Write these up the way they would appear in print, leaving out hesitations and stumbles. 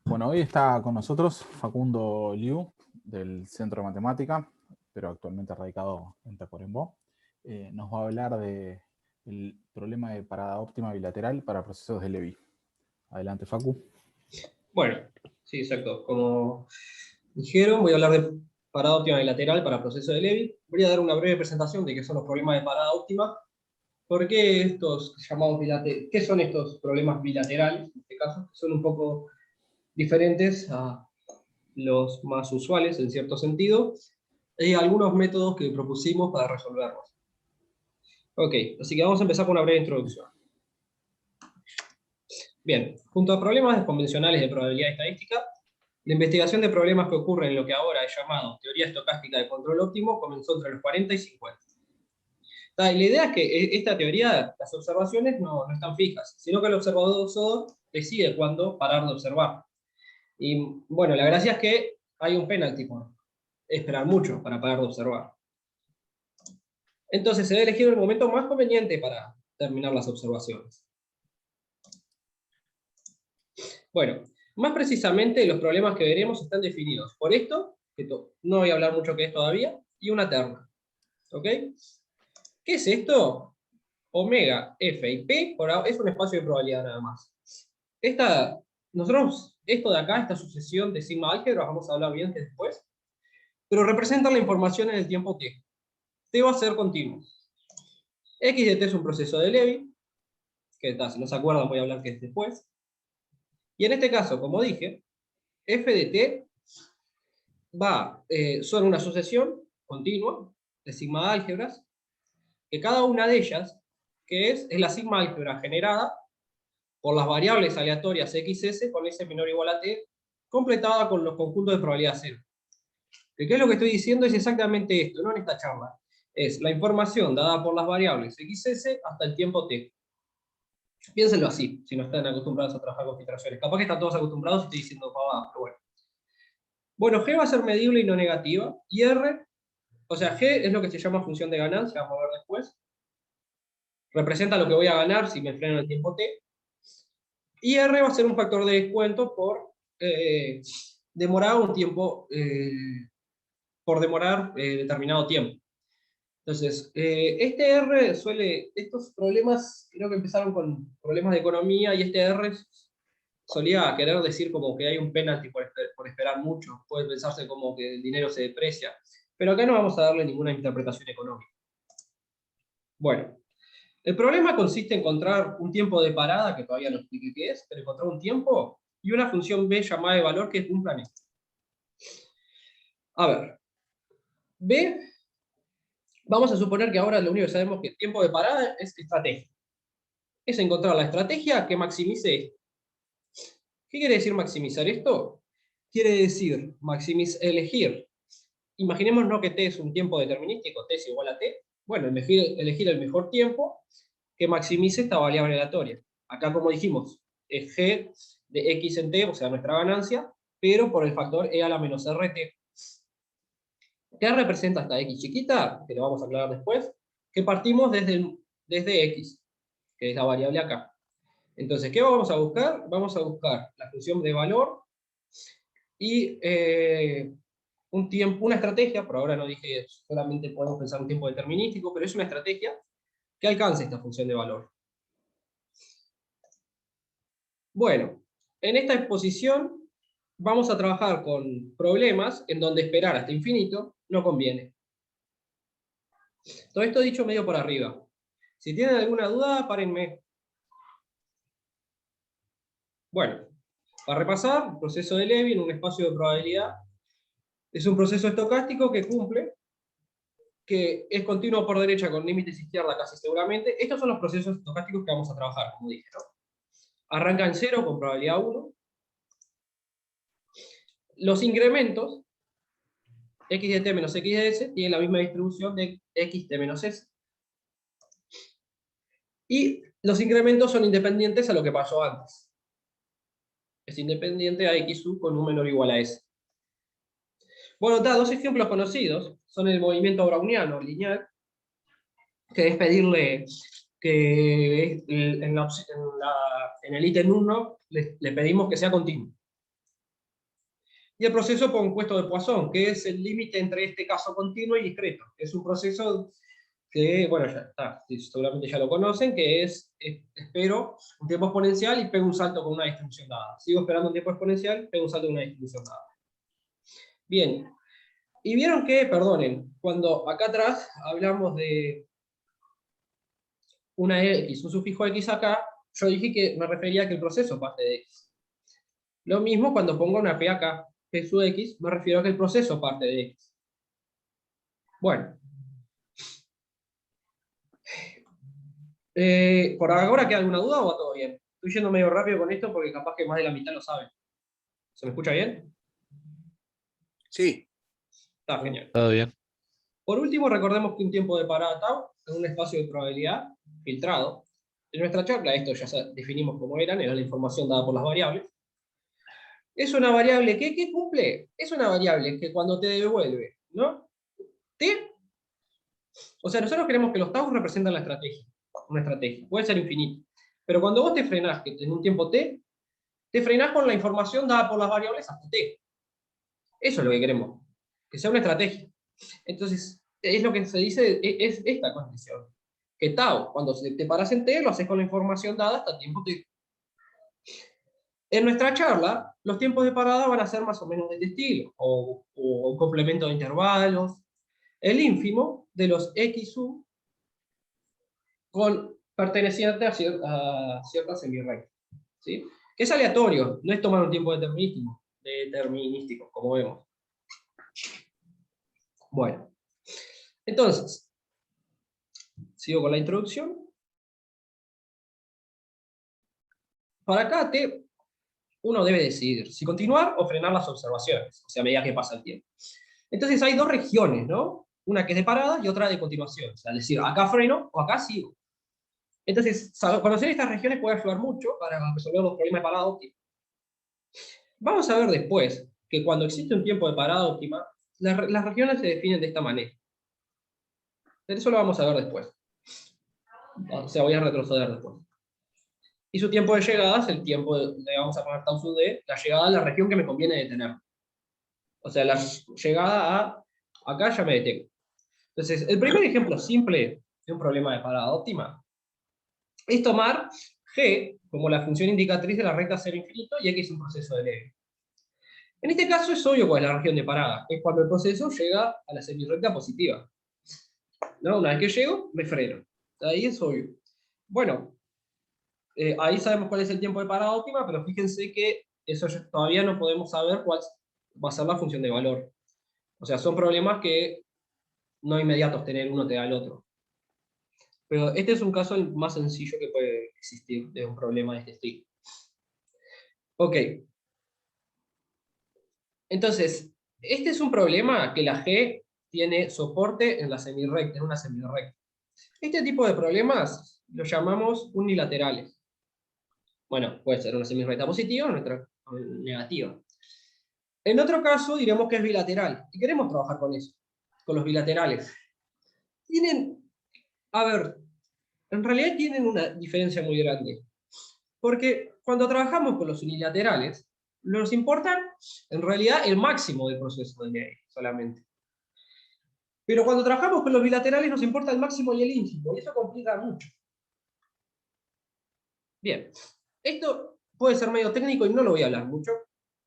Bueno, hoy está con nosotros Facundo Liu, del Centro de Matemática, pero actualmente radicado en Tacuarembó. Nos va a hablar del problema de parada óptima bilateral para procesos de Levy. Adelante, Facu. Bueno, sí, exacto. Como dijeron, voy a hablar de parada óptima bilateral para proceso de Levy. Voy a dar una breve presentación de qué son los problemas de parada óptima. ¿Por qué estos llamados bilaterales? ¿Qué son estos problemas bilaterales, en este caso? Que son un poco diferentes a los más usuales, en cierto sentido. Hay algunos métodos que propusimos para resolverlos. Ok, así que vamos a empezar con una breve introducción. Bien, junto a problemas convencionales de probabilidad estadística, la investigación de problemas que ocurren en lo que ahora es llamado teoría estocástica de control óptimo comenzó entre los 40 y 50. La idea es que esta teoría, las observaciones no están fijas, sino que el observador decide cuándo parar de observar. Y bueno, la gracia es que hay un penalti por esperar mucho para parar de observar. Entonces se debe elegir el momento más conveniente para terminar las observaciones. Bueno, más precisamente los problemas que veremos están definidos por esto, que no voy a hablar mucho que es todavía, y una terna. ¿Ok? ¿Qué es esto? Omega, F y P es un espacio de probabilidad nada más. Esto de acá, esta sucesión de sigma álgebra, vamos a hablar bien después, pero representan la información en el tiempo t. T va a ser continuo. X de t es un proceso de Levy, que si no se acuerdan voy a hablar que es después. Y en este caso, como dije, F de t son una sucesión continua de sigma álgebras, que cada una de ellas, que es la sigma álgebra generada por las variables aleatorias xs con s menor o igual a t, completada con los conjuntos de probabilidad cero. ¿Qué es lo que estoy diciendo? Es exactamente esto, no en esta charla. Es la información dada por las variables xs hasta el tiempo t. Piénsenlo así, si no están acostumbrados a trabajar con filtraciones. Capaz que están todos acostumbrados y estoy diciendo pavadas, pero bueno. Bueno, G va a ser medible y no negativa, y R, o sea, G es lo que se llama función de ganancia, vamos a ver después. Representa lo que voy a ganar si me freno el tiempo t. Y R va a ser un factor de descuento por demorar un tiempo, por demorar determinado tiempo. Entonces, este R estos problemas creo que empezaron con problemas de economía y este R solía querer decir como que hay un penalti por esperar mucho, puede pensarse como que el dinero se deprecia, pero acá no vamos a darle ninguna interpretación económica. Bueno, el problema consiste en encontrar un tiempo de parada, que todavía no expliqué qué es, pero encontrar un tiempo y una función B llamada de valor que cumplan esto. A ver, B, vamos a suponer que ahora lo único que sabemos que el tiempo de parada es estrategia. Es encontrar la estrategia que maximice esto. ¿Qué quiere decir maximizar esto? Quiere decir elegir. Imaginémonos que T es un tiempo determinístico, T es igual a T. Bueno, elegir el mejor tiempo que maximice esta variable aleatoria. Acá, como dijimos, es G de X en T, o sea, nuestra ganancia, pero por el factor E a la menos RT. ¿Qué representa esta X chiquita? Que lo vamos a aclarar después. Que partimos desde X, que es la variable acá. Entonces, ¿qué vamos a buscar? Vamos a buscar la función de valor y una estrategia, por ahora no dije solamente podemos pensar un tiempo determinístico, pero es una estrategia que alcance esta función de valor. Bueno, en esta exposición vamos a trabajar con problemas en donde esperar hasta infinito no conviene. Todo esto dicho medio por arriba. Si tienen alguna duda, párenme. Bueno, para repasar, el proceso de Levy en un espacio de probabilidad es un proceso estocástico que cumple, que es continuo por derecha con límites izquierda casi seguramente. Estos son los procesos estocásticos que vamos a trabajar, como dije, ¿no? Arranca en 0 con probabilidad 1. Los incrementos, x de t menos x de s, tienen la misma distribución de x t menos s. Y los incrementos son independientes a lo que pasó antes. Es independiente a x sub con un menor o igual a s. Bueno, dos ejemplos conocidos son el movimiento browniano lineal, que es pedirle que en el ítem 1 le pedimos que sea continuo. y el proceso compuesto de Poisson, que es el límite entre este caso continuo y discreto. Es un proceso que, bueno, ya está, seguramente ya lo conocen, que espero un tiempo exponencial y pego un salto con una distribución dada. Sigo esperando un tiempo exponencial, pego un salto con una distribución dada. Bien, y vieron que, perdonen, cuando acá atrás hablamos de una X, un sufijo X acá, yo dije que me refería a que el proceso parte de X. Lo mismo cuando pongo una P acá, P sub X, me refiero a que el proceso parte de X. Bueno. ¿Por ahora queda alguna duda o va todo bien? Estoy yendo medio rápido con esto porque capaz que más de la mitad lo saben. ¿Se me escucha bien? Sí. Está genial. Todo bien. Por último, recordemos que un tiempo de parada tau es un espacio de probabilidad filtrado. En nuestra charla, esto ya definimos cómo era la información dada por las variables. Es una variable que, ¿qué cumple? Es una variable que cuando te devuelve, ¿no? T, o sea, nosotros queremos que los tau representan la estrategia, una estrategia, puede ser infinito. Pero cuando vos te frenás en un tiempo T, te frenás con la información dada por las variables hasta T. Eso es lo que queremos, que sea una estrategia. Entonces, es lo que se dice, es esta condición. Que tau, cuando te paras en T, lo haces con la información dada hasta tiempo T. En nuestra charla, los tiempos de parada van a ser más o menos de este estilo, o un complemento de intervalos, el ínfimo de los XU con perteneciente a cierta semirrecta, ¿sí? Que es aleatorio, no es tomar un tiempo determinístico, como vemos. Bueno, entonces, sigo con la introducción. Para cada T, uno debe decidir si continuar o frenar las observaciones, o sea, a medida que pasa el tiempo. Entonces hay dos regiones, ¿no? Una que es de parada y otra de continuación. O sea, es decir, acá freno o acá sigo. Entonces, conocer estas regiones puede ayudar mucho para resolver los problemas de parada óptima. Vamos a ver después que cuando existe un tiempo de parada óptima, las regiones se definen de esta manera. Eso lo vamos a ver después. O sea, voy a retroceder después. Y su tiempo de llegada es el tiempo, le vamos a poner tau sub d, la llegada a la región que me conviene detener. O sea, la llegada a, acá ya me detengo. Entonces, el primer ejemplo simple de un problema de parada óptima es tomar g como la función indicatriz de la recta 0 infinito y x un proceso de Levi. En este caso es obvio cuál es la región de parada, es cuando el proceso llega a la semirrecta positiva. ¿No? Una vez que llego, me freno. Ahí es obvio. Bueno, ahí sabemos cuál es el tiempo de parada óptima, pero fíjense que eso todavía no podemos saber cuál va a ser la función de valor. O sea, son problemas que no inmediatos tener uno te da el otro. Pero este es un caso más sencillo que puede existir de un problema de este estilo. Ok. Entonces, este es un problema que la G tiene soporte en la semirrecta, en una semirrecta. Este tipo de problemas los llamamos unilaterales. Bueno, puede ser una semirrecta positiva o otra negativa. En otro caso, diremos que es bilateral. Y queremos trabajar con eso, con los bilaterales. A ver, en realidad tienen una diferencia muy grande. Porque cuando trabajamos con los unilaterales, nos importa en realidad el máximo del proceso de Levi solamente. Pero cuando trabajamos con los bilaterales nos importa el máximo y el ínfimo, y eso complica mucho. Bien, esto puede ser medio técnico y no lo voy a hablar mucho.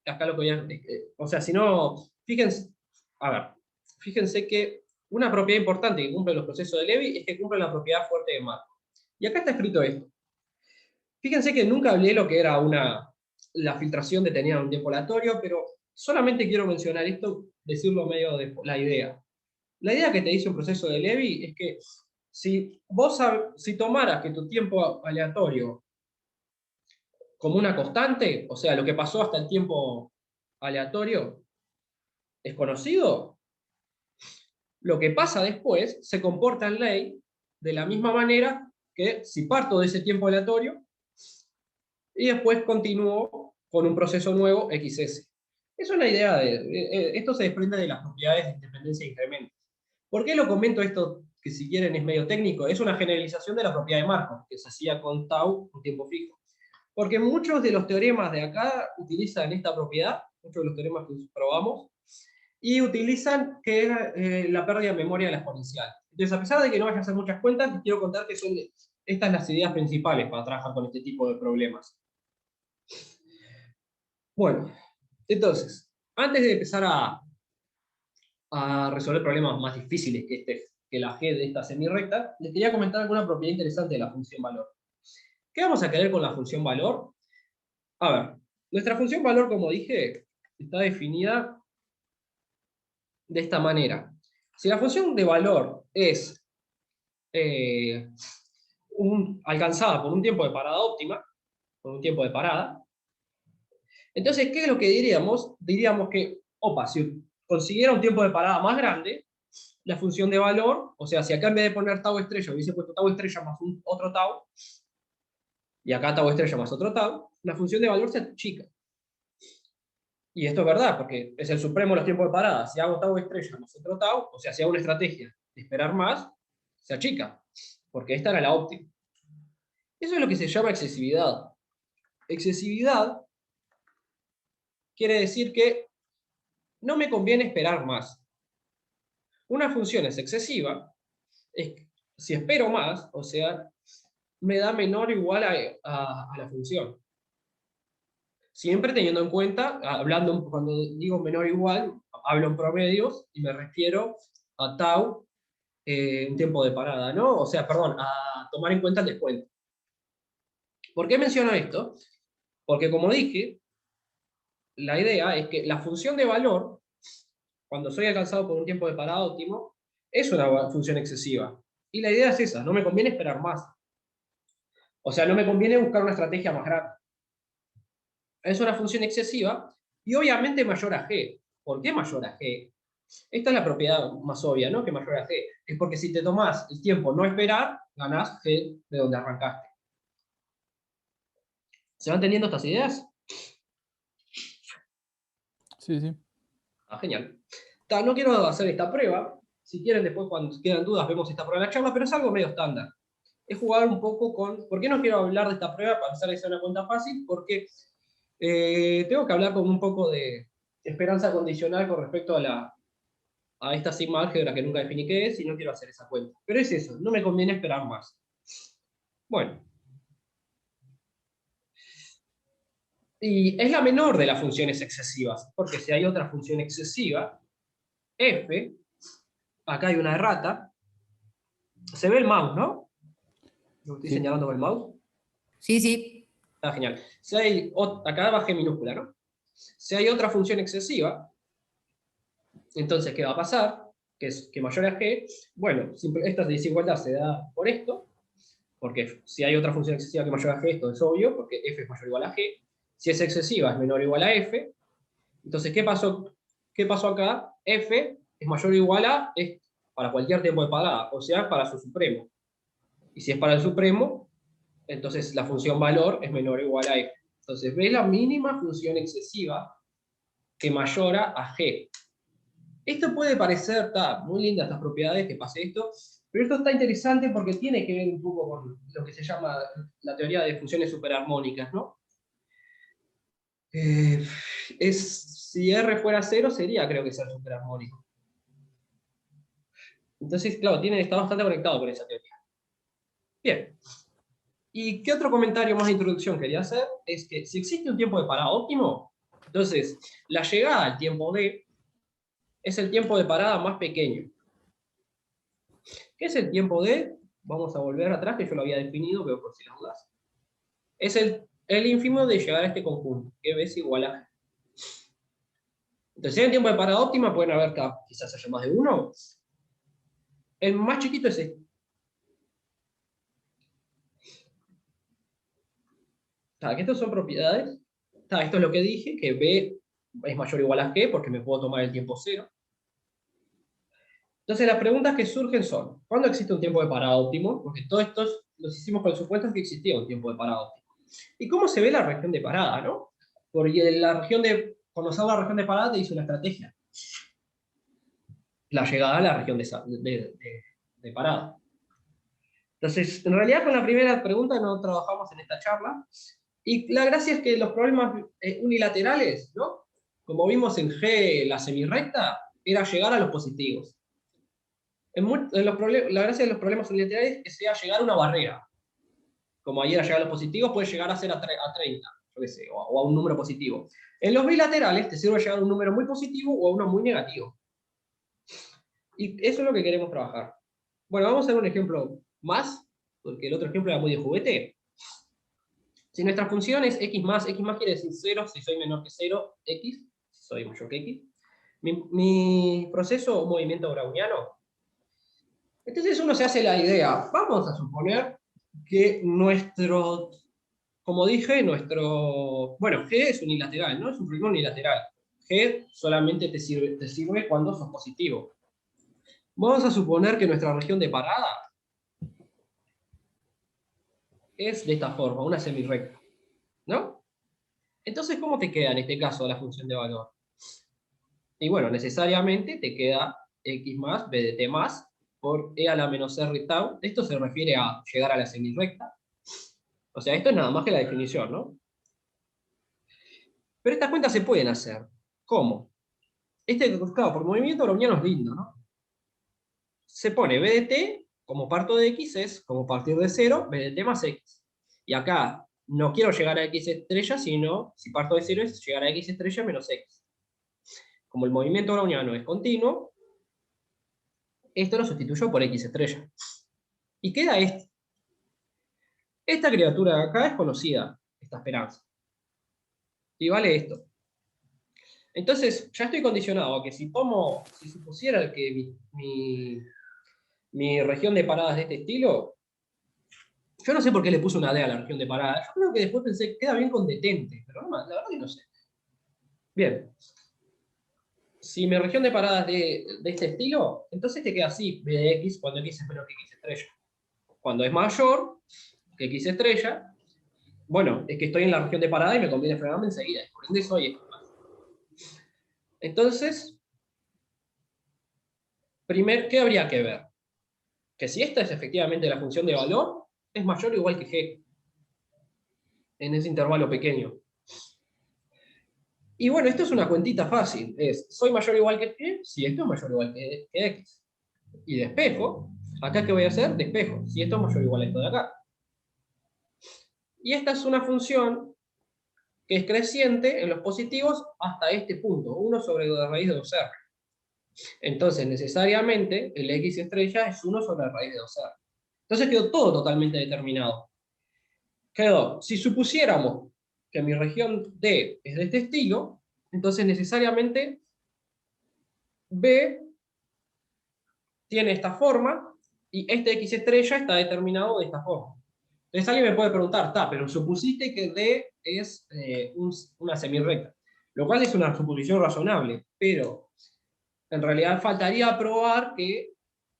Acá lo voy a... o sea, si no, fíjense, a ver, fíjense que una propiedad importante que cumple los procesos de Levi es que cumple la propiedad fuerte de Markov. Y acá está escrito esto. Fíjense que nunca hablé lo que era la filtración detenida en un tiempo aleatorio, pero solamente quiero mencionar esto, decirlo medio de la idea. La idea que te dice un proceso de Levi es que si tomaras que tu tiempo aleatorio como una constante, o sea, lo que pasó hasta el tiempo aleatorio es conocido, lo que pasa después se comporta en ley de la misma manera que si parto de ese tiempo aleatorio y después continúo con un proceso nuevo XS. Es una idea esto se desprende de las propiedades de independencia e incremento. ¿Por qué lo comento esto, que si quieren es medio técnico? Es una generalización de la propiedad de Markov, que se hacía con tau un tiempo fijo. Porque muchos de los teoremas de acá utilizan esta propiedad, muchos de los teoremas que probamos, y utilizan la pérdida de memoria de la exponencial. Entonces, a pesar de que no vayas a hacer muchas cuentas, te quiero contar que son estas las ideas principales para trabajar con este tipo de problemas. Bueno, entonces, antes de empezar a resolver problemas más difíciles que la G de esta semirrecta, les quería comentar alguna propiedad interesante de la función valor. ¿Qué vamos a querer con la función valor? A ver, nuestra función valor, como dije, está definida de esta manera. Si la función de valor es alcanzada por un tiempo de parada óptima, por un tiempo de parada, entonces, ¿qué es lo que diríamos? Diríamos que, opa, si consiguiera un tiempo de parada más grande, la función de valor, o sea, si acá en vez de poner tau estrella hubiese puesto tau estrella más otro tau, y acá tau estrella más otro tau, la función de valor se achica. Y esto es verdad, porque es el supremo de los tiempos de parada. Si hago tau estrella más otro tau, o sea, si hago una estrategia de esperar más, se achica, porque esta era la óptima. Eso es lo que se llama excesividad. Excesividad quiere decir que no me conviene esperar más. Una función es excesiva si espero más, o sea, me da menor o igual a la función. Siempre teniendo en cuenta, cuando digo menor o igual, hablo en promedios y me refiero a tau, un tiempo de parada, ¿no? O sea, perdón, a tomar en cuenta el descuento. ¿Por qué menciono esto? Porque como dije, la idea es que la función de valor, cuando soy alcanzado por un tiempo de parada óptimo, es una función excesiva. Y la idea es esa, no me conviene esperar más. O sea, no me conviene buscar una estrategia más grande. Es una función excesiva y obviamente mayor a g. ¿Por qué mayor a g? Esta es la propiedad más obvia, ¿no? Que mayor a g. Es porque si te tomás el tiempo no esperar, ganás g de donde arrancaste. ¿Se van teniendo estas ideas? Sí, sí. Ah, genial. No quiero hacer esta prueba. Si quieren, después cuando quedan dudas vemos esta prueba en la charla, pero es algo medio estándar. Es jugar un poco con... ¿Por qué no quiero hablar de esta prueba para empezar a hacer una cuenta fácil? Porque tengo que hablar con un poco de esperanza condicional con respecto a esta sigma álgebra que nunca definí qué es y no quiero hacer esa cuenta. Pero es eso, no me conviene esperar más. Bueno. Y es la menor de las funciones excesivas, porque si hay otra función excesiva, f, acá hay una errata, se ve el mouse, ¿no? Lo estoy Sí. señalando con el mouse. Sí, sí. Está genial. Si hay, acá bajé minúscula, ¿no? Si hay otra función excesiva, entonces, ¿qué va a pasar? Que es que mayor a g, bueno, esta desigualdad se da por esto, porque si hay otra función excesiva que mayor a g, esto es obvio, porque f es mayor o igual a g. Si es excesiva, es menor o igual a f. Entonces, ¿qué pasó acá? F es mayor o igual a, es para cualquier tiempo de parada, o sea, para su supremo. Y si es para el supremo, entonces la función valor es menor o igual a f. Entonces, ¿ves la mínima función excesiva que mayora a g? Esto puede parecer, está muy linda estas propiedades, que pase esto, pero esto está interesante porque tiene que ver un poco con lo que se llama la teoría de funciones superarmónicas, ¿no? Si R fuera 0 sería, creo que, ser superarmónico. Entonces, claro, está bastante conectado con esa teoría. Bien. ¿Y qué otro comentario más de introducción quería hacer? Es que si existe un tiempo de parada óptimo, entonces la llegada al tiempo D es el tiempo de parada más pequeño. ¿Qué es el tiempo D? Vamos a volver atrás, que yo lo había definido, pero por si las dudas. Es el ínfimo de llegar a este conjunto, que es igual a G. Entonces, si hay un tiempo de parada óptima, pueden haber quizás haya más de uno. El más chiquito es este. Que estas son propiedades. Esto es lo que dije, que B es mayor o igual a G, porque me puedo tomar el tiempo cero. Entonces, las preguntas que surgen son, ¿cuándo existe un tiempo de parada óptimo? Porque todos estos los hicimos con el supuesto que existía un tiempo de parada óptimo. ¿Y cómo se ve la región de parada, no? Porque conocer la región de parada te dice una estrategia. La llegada a la región de parada. Entonces, en realidad con la primera pregunta no trabajamos en esta charla, Y la gracia es que los problemas unilaterales, ¿no? Como vimos en G, la semirrecta, era llegar a los positivos. La gracia de los problemas unilaterales es que sea llegar a una barrera. Como ayer a llegar a los positivos, puede llegar a ser a 30, yo qué sé, o a un número positivo. En los bilaterales te sirve llegar a un número muy positivo o a uno muy negativo. Y eso es lo que queremos trabajar. Bueno, vamos a ver un ejemplo más, porque el otro ejemplo era muy de juguete. Si nuestra función es x más quiere decir 0, si soy menor que 0, x, si soy mayor que x. Mi proceso o movimiento browniano. Entonces uno se hace la idea, vamos a suponer que nuestro, como dije, bueno, G es unilateral, ¿no? Es un problema unilateral. G solamente te sirve cuando sos positivo. Vamos a suponer que nuestra región de parada es de esta forma, una semirrecta, ¿no? Entonces, ¿cómo te queda en este caso la función de valor? Y bueno, necesariamente te queda x más b de t más por e a la menos r tau. Esto se refiere a llegar a la semirrecta. O sea, esto es nada más que la definición, ¿no? Pero estas cuentas se pueden hacer. ¿Cómo? Claro, por movimiento browniano es lindo, ¿no? Se pone b de t, como parto de x, es como partir de 0, b de t más x. Y acá no quiero llegar a x estrella, sino, si parto de 0, es llegar a x estrella menos x. Como el movimiento browniano es continuo, esto lo sustituyo por x estrella. Y queda esto. Esta criatura de acá es conocida, esta esperanza. Y vale esto. Entonces, ya estoy condicionado a que si supusiera que mi región de paradas de este estilo, yo no sé por qué le puse una D a la región de paradas. Yo creo que después pensé, queda bien con detente, pero no, la verdad que no sé. Bien. Si mi región de paradas de este estilo, entonces te queda así, b de x cuando x es menor que x estrella. Cuando es mayor que x estrella, bueno, es que estoy en la región de parada y me conviene frenarme enseguida. Por ende soy esto. Entonces, ¿qué habría que ver? Que si esta es efectivamente la función de valor, es mayor o igual que g. En ese intervalo pequeño. Y bueno, esto es una cuentita fácil. ¿Soy mayor o igual que g? Si esto es mayor o igual que x. Y despejo. ¿Acá qué voy a hacer? Despejo. Si esto es mayor o igual a esto de acá. Y esta es una función que es creciente en los positivos hasta este punto, 1 sobre la raíz de 2r. Entonces, necesariamente, el x estrella es 1 sobre la raíz de 2r. Entonces quedó todo totalmente determinado. Quedó, si supusiéramos que mi región D es de este estilo, entonces necesariamente B tiene esta forma y este x estrella está determinado de esta forma. Entonces alguien me puede preguntar, pero supusiste que D es una semirrecta, lo cual es una suposición razonable, pero en realidad faltaría probar que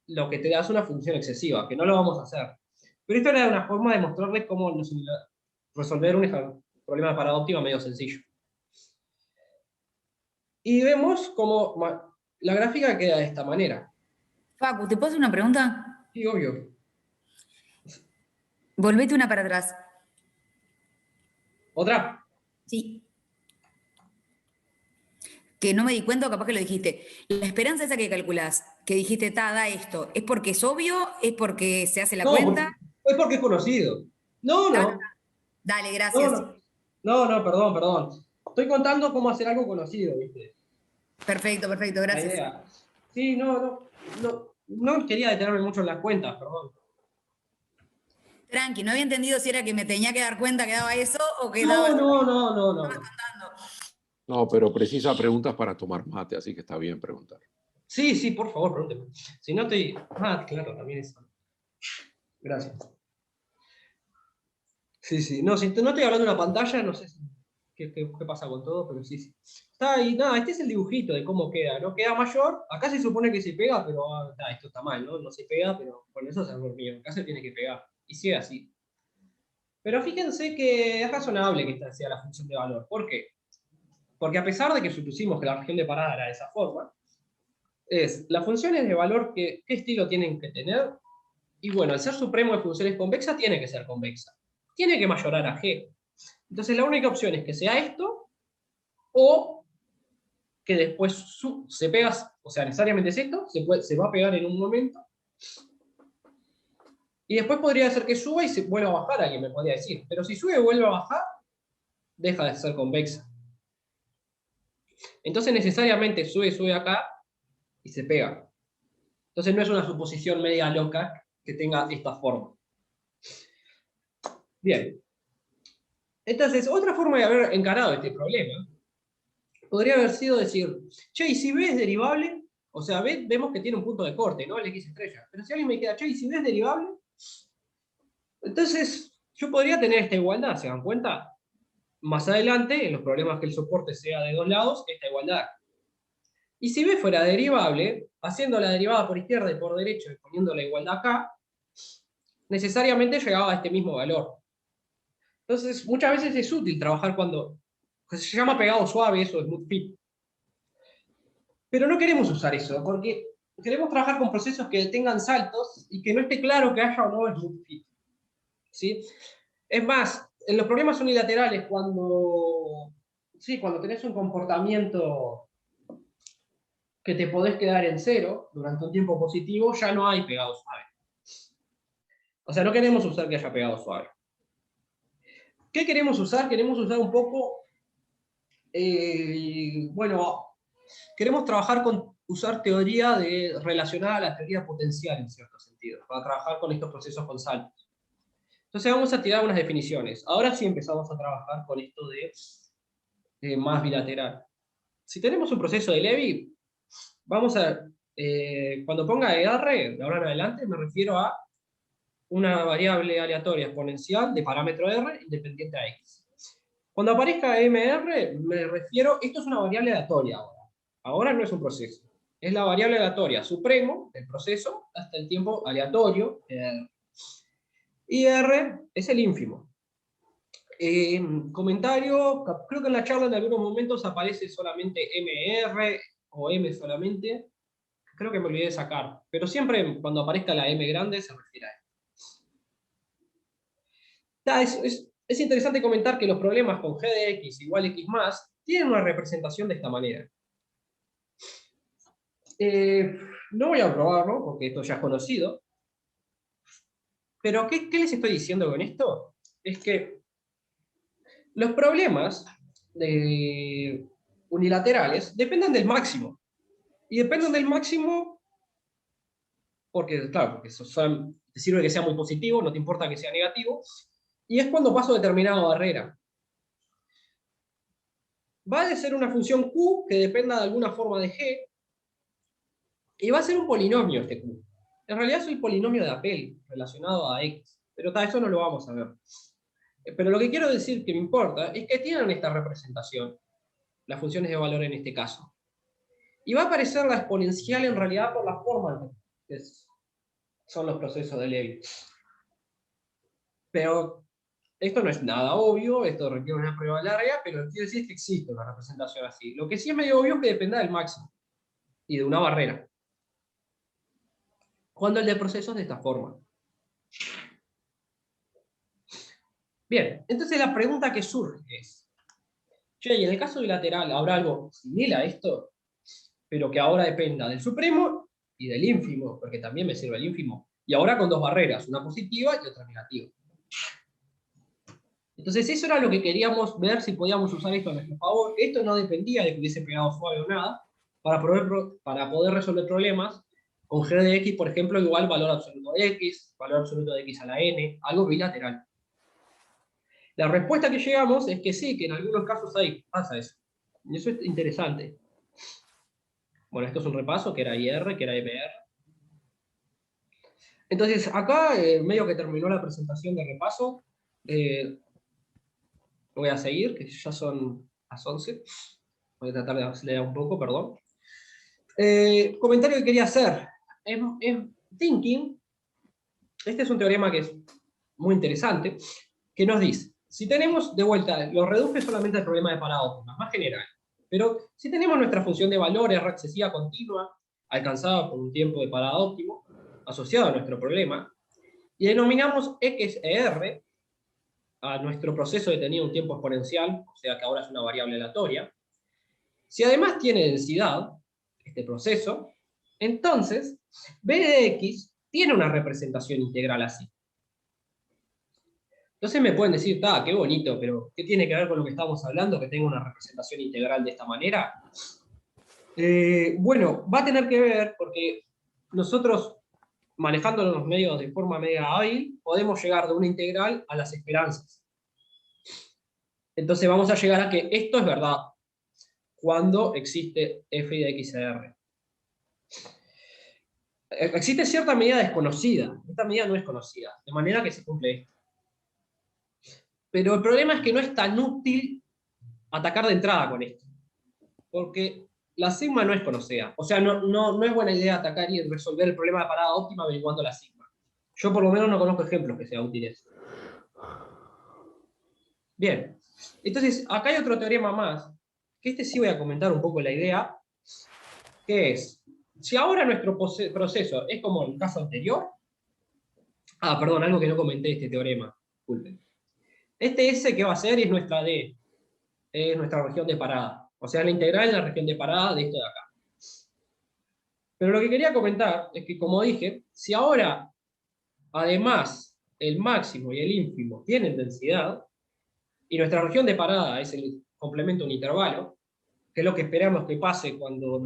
lo que te da es una función excesiva, que no lo vamos a hacer. Pero esto era una forma de mostrarles cómo resolver un problema de parada óptima medio sencillo. Y vemos cómo la gráfica queda de esta manera. Facu, ¿te puedo hacer una pregunta? Sí, obvio. Volvete una para atrás. ¿Otra? Sí. Que no me di cuenta o capaz que lo dijiste. La esperanza esa que calculás, que dijiste, da esto, ¿es porque es obvio? ¿Es porque se hace la cuenta? Es porque es conocido. No. Dale, gracias. No, perdón. Estoy contando cómo hacer algo conocido, ¿viste? Perfecto, gracias. La idea. Sí, no quería detenerme mucho en las cuentas, perdón. Tranqui, no había entendido si era que me tenía que dar cuenta que daba eso o que daba... No. No, pero precisa preguntas para tomar mate, así que está bien preguntar. Sí, por favor, pregúnteme. Si no estoy... claro, también eso. Gracias. Sí. No, si no estoy hablando de una pantalla, no sé qué pasa con todo, pero sí. Está ahí, este es el dibujito de cómo queda, ¿no? Queda mayor, acá se supone que se pega, pero esto está mal, ¿no? No se pega, pero con eso es error mío. Acá se tiene que pegar. Y sigue así. Pero fíjense que es razonable que esta sea la función de valor. ¿Por qué? Porque a pesar de que supusimos que la región de parada era de esa forma, las funciones de valor, ¿qué estilo tienen que tener? Y bueno, al ser supremo de funciones convexas, tiene que ser convexa. Tiene que mayorar a G. Entonces la única opción es que sea esto, o que después se pega, o sea, necesariamente es esto, se va a pegar en un momento, y después podría ser que suba y se vuelva a bajar, alguien me podría decir. Pero si sube y vuelve a bajar, deja de ser convexa. Entonces necesariamente sube acá y se pega. Entonces no es una suposición media loca que tenga esta forma. Bien. Entonces, otra forma de haber encarado este problema podría haber sido decir, che, y si B es derivable, o sea, B vemos que tiene un punto de corte, ¿no? El X estrella. Pero si alguien me queda, che, y si B es derivable, entonces yo podría tener esta igualdad, ¿se dan cuenta? Más adelante, en los problemas que el soporte sea de dos lados, esta igualdad. Y si B fuera derivable, haciendo la derivada por izquierda y por derecha y poniendo la igualdad acá, necesariamente llegaba a este mismo valor. Entonces, muchas veces es útil trabajar cuando se llama pegado suave, eso es smooth fit. Pero no queremos usar eso, porque queremos trabajar con procesos que tengan saltos y que no esté claro que haya o no smooth fit. ¿Sí? Es más, en los problemas unilaterales, cuando tenés un comportamiento que te podés quedar en cero durante un tiempo positivo, ya no hay pegado suave. O sea, no queremos usar que haya pegado suave. ¿Qué queremos usar? Queremos usar un poco, queremos trabajar con usar teoría relacionada a la teoría potencial en cierto sentido, para trabajar con estos procesos con saltos. Entonces vamos a tirar unas definiciones. Ahora sí empezamos a trabajar con esto de más bilateral. Si tenemos un proceso de Levy, vamos a, cuando ponga ER, de ahora en adelante, me refiero a una variable aleatoria exponencial de parámetro R independiente a X. Cuando aparezca MR, me refiero, esto es una variable aleatoria ahora. Ahora no es un proceso. Es la variable aleatoria supremo del proceso hasta el tiempo aleatorio. Y R es el ínfimo. Comentario, creo que en la charla en algunos momentos aparece solamente MR o M solamente. Creo que me olvidé de sacar. Pero siempre cuando aparezca la M grande se refiere a es interesante comentar que los problemas con g de x igual x más tienen una representación de esta manera. No voy a probarlo, porque esto ya es conocido. Pero ¿qué les estoy diciendo con esto? Es que los problemas unilaterales dependen del máximo. Y dependen del máximo porque, claro, porque te sirve que sea muy positivo, no te importa que sea negativo. Y es cuando paso determinada barrera. Va a ser una función Q que dependa de alguna forma de G, y va a ser un polinomio este Q. En realidad es el polinomio de Apel relacionado a X, pero eso no lo vamos a ver. Pero lo que quiero decir que me importa es que tienen esta representación, las funciones de valor en este caso. Y va a aparecer la exponencial en realidad por la forma que son los procesos de Levy. Pero esto no es nada obvio, esto requiere una prueba larga, pero lo que quiero decir es que existe una representación así. Lo que sí es medio obvio es que dependa del máximo y de una barrera. Cuando el de procesos de esta forma. Bien, entonces la pregunta que surge es, che, y en el caso bilateral habrá algo similar a esto, pero que ahora dependa del supremo y del ínfimo, porque también me sirve el ínfimo, y ahora con dos barreras, una positiva y otra negativa. Entonces eso era lo que queríamos ver si podíamos usar esto a nuestro favor. Esto no dependía de que hubiese pegado suave o nada, para poder resolver problemas con g de x, por ejemplo, igual valor absoluto de x, valor absoluto de x a la n, algo bilateral. La respuesta que llegamos es que sí, que en algunos casos pasa eso. Y eso es interesante. Bueno, esto es un repaso, que era IR, que era MR. Entonces, acá, medio que terminó la presentación de repaso, voy a seguir, que ya son las 11. Voy a tratar de acelerar un poco, perdón. Comentario que quería hacer. En Thinking, este es un teorema que es muy interesante, que nos dice, si tenemos, de vuelta, lo reduje solamente al problema de parada óptima, más general, pero si tenemos nuestra función de valor R excesiva continua, alcanzada por un tiempo de parada óptimo, asociado a nuestro problema, y denominamos X e R, a nuestro proceso detenido un tiempo exponencial, o sea que ahora es una variable aleatoria, si además tiene densidad, este proceso, entonces b de x tiene una representación integral así. Entonces me pueden decir, qué bonito, pero ¿qué tiene que ver con lo que estamos hablando, que tenga una representación integral de esta manera? Bueno, va a tener que ver porque nosotros, manejando los medios de forma media hábil, podemos llegar de una integral a las esperanzas. Entonces vamos a llegar a que esto es verdad cuando existe f de x de r. Existe cierta medida desconocida. Esta medida no es conocida, de manera que se cumple esto. Pero el problema es que no es tan útil atacar de entrada con esto. Porque la sigma no es conocida. O sea, no es buena idea atacar y resolver el problema de parada óptima averiguando la sigma. Yo por lo menos no conozco ejemplos que sea útil eso. Bien. Entonces, acá hay otro teorema más, que este sí voy a comentar un poco la idea, que es, si ahora nuestro proceso es como el caso anterior, perdón, algo que no comenté de este teorema, disculpen. Este S que va a ser es nuestra D, es nuestra región de parada. O sea, la integral en la región de parada de esto de acá. Pero lo que quería comentar es que, como dije, si ahora, además, el máximo y el ínfimo tienen densidad, y nuestra región de parada es el complemento de un intervalo, que es lo que esperamos que pase cuando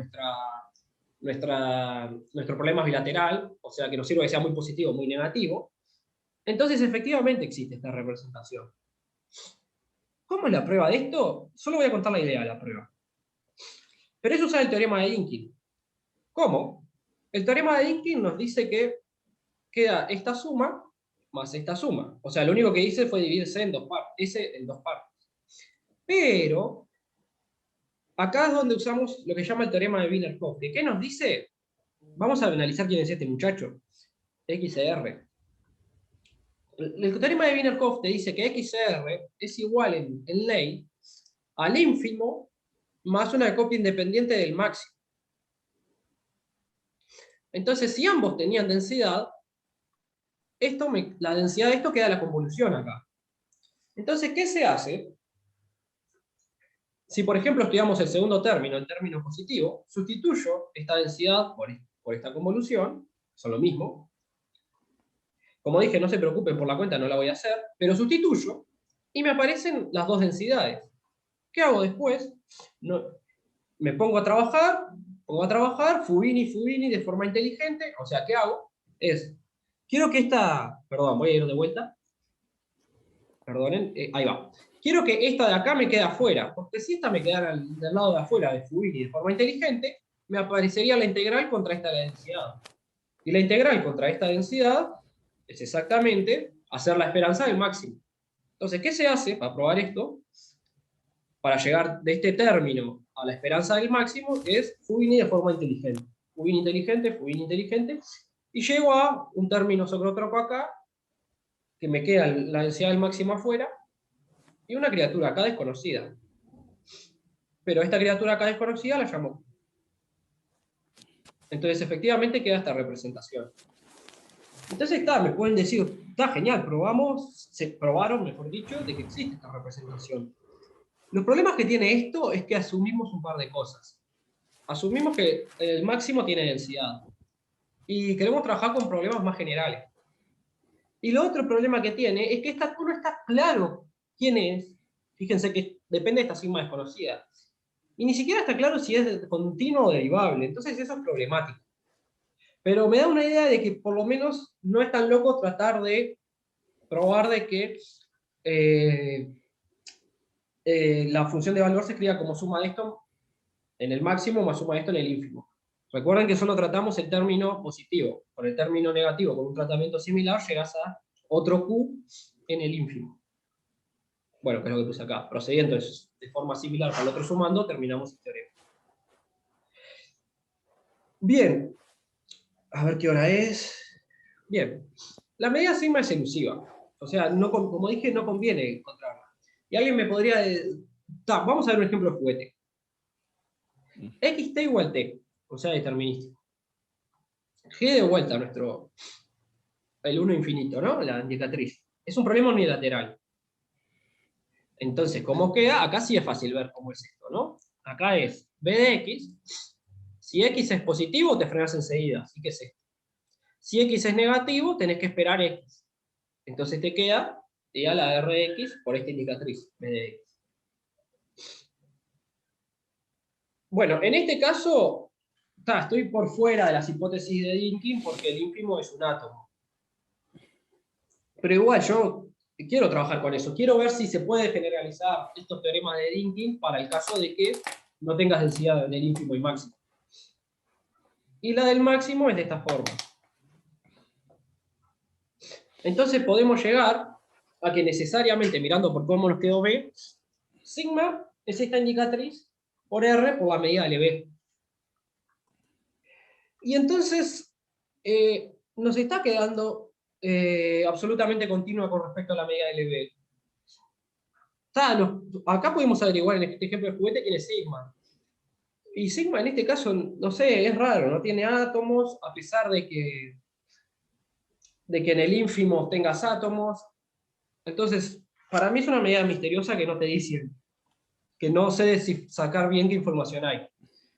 nuestro problema es bilateral, o sea, que nos sirve que sea muy positivo o muy negativo, entonces efectivamente existe esta representación. ¿Cómo es la prueba de esto? Solo voy a contar la idea de la prueba. Pero es usar el teorema de Dynkin. ¿Cómo? El teorema de Dynkin nos dice que queda esta suma más esta suma. O sea, lo único que hice fue dividir C en dos partes, S en dos partes. Pero acá es donde usamos lo que llama el teorema de Wiener-Hofke. ¿Qué nos dice? Vamos a analizar quién es este muchacho. XR. El teorema de Wiener-Hofke dice que XR es igual en ley al ínfimo más una copia independiente del máximo. Entonces, si ambos tenían densidad, la densidad de esto queda la convolución acá. Entonces, ¿qué se hace? Si, por ejemplo, estudiamos el segundo término, el término positivo, sustituyo esta densidad por esta convolución, son lo mismo. Como dije, no se preocupen por la cuenta, no la voy a hacer, pero sustituyo y me aparecen las dos densidades. ¿Qué hago después? Me pongo a trabajar, Fubini, de forma inteligente. O sea, ¿qué hago? Quiero que perdón, voy a ir de vuelta. Perdonen, ahí va. Quiero que esta de acá me quede afuera, porque si esta me quedara del lado de afuera de Fubini de forma inteligente, me aparecería la integral contra esta densidad. Y la integral contra esta densidad es exactamente hacer la esperanza del máximo. Entonces, ¿qué se hace para probar esto? Para llegar de este término a la esperanza del máximo, es Fubini de forma inteligente. Fubini inteligente, y llego a un término sociótropo acá, que me queda la densidad del máximo afuera, y una criatura acá desconocida. Pero esta criatura acá desconocida la llamo. Entonces, efectivamente, queda esta representación. Entonces, me pueden decir, está genial, probaron, mejor dicho, de que existe esta representación. Los problemas que tiene esto es que asumimos un par de cosas. Asumimos que el máximo tiene densidad. Y queremos trabajar con problemas más generales. Y lo otro problema que tiene es que no está claro quién es. Fíjense que depende de esta sigma desconocida. Y ni siquiera está claro si es continuo o derivable. Entonces eso es problemático. Pero me da una idea de que por lo menos no es tan loco tratar de probar de que la función de valor se escriba como suma de esto en el máximo más suma de esto en el ínfimo. Recuerden que solo tratamos el término positivo. Con el término negativo, con un tratamiento similar, llegas a otro Q en el ínfimo. Bueno, que es lo que puse acá. Procediendo de forma similar para el otro sumando, terminamos el teorema. Bien. A ver qué hora es. Bien. La medida sigma es elusiva. O sea, como dije, no conviene encontrarla. Y alguien me podría... vamos a ver un ejemplo de juguete. Xt igual t, o sea, determinístico. G de vuelta el 1 infinito, ¿no? La indicatriz. Es un problema unilateral. Entonces, ¿cómo queda? Acá sí es fácil ver cómo es esto, ¿no? Acá es b de x. Si x es positivo, te frenas enseguida. Así que es esto. Si x es negativo, tenés que esperar x. Entonces te queda la r de x por esta indicatriz, b de x. Bueno, en este caso, estoy por fuera de las hipótesis de Dynkin porque el ínfimo es un átomo. Pero igual yo quiero trabajar con eso. Quiero ver si se puede generalizar estos teoremas de Dynkin para el caso de que no tengas densidad del ínfimo y máximo. Y la del máximo es de esta forma. Entonces podemos llegar a que necesariamente, mirando por cómo nos quedó B, sigma es esta indicatriz por R por la medida de LB. Y entonces nos está quedando absolutamente continua con respecto a la medida de LB. Acá podemos averiguar en este ejemplo de juguete quién es sigma. Y sigma en este caso, no sé, es raro, no tiene átomos, a pesar de que en el ínfimo tengas átomos. Entonces, para mí es una medida misteriosa que no te dicen, que no sé si sacar bien qué información hay.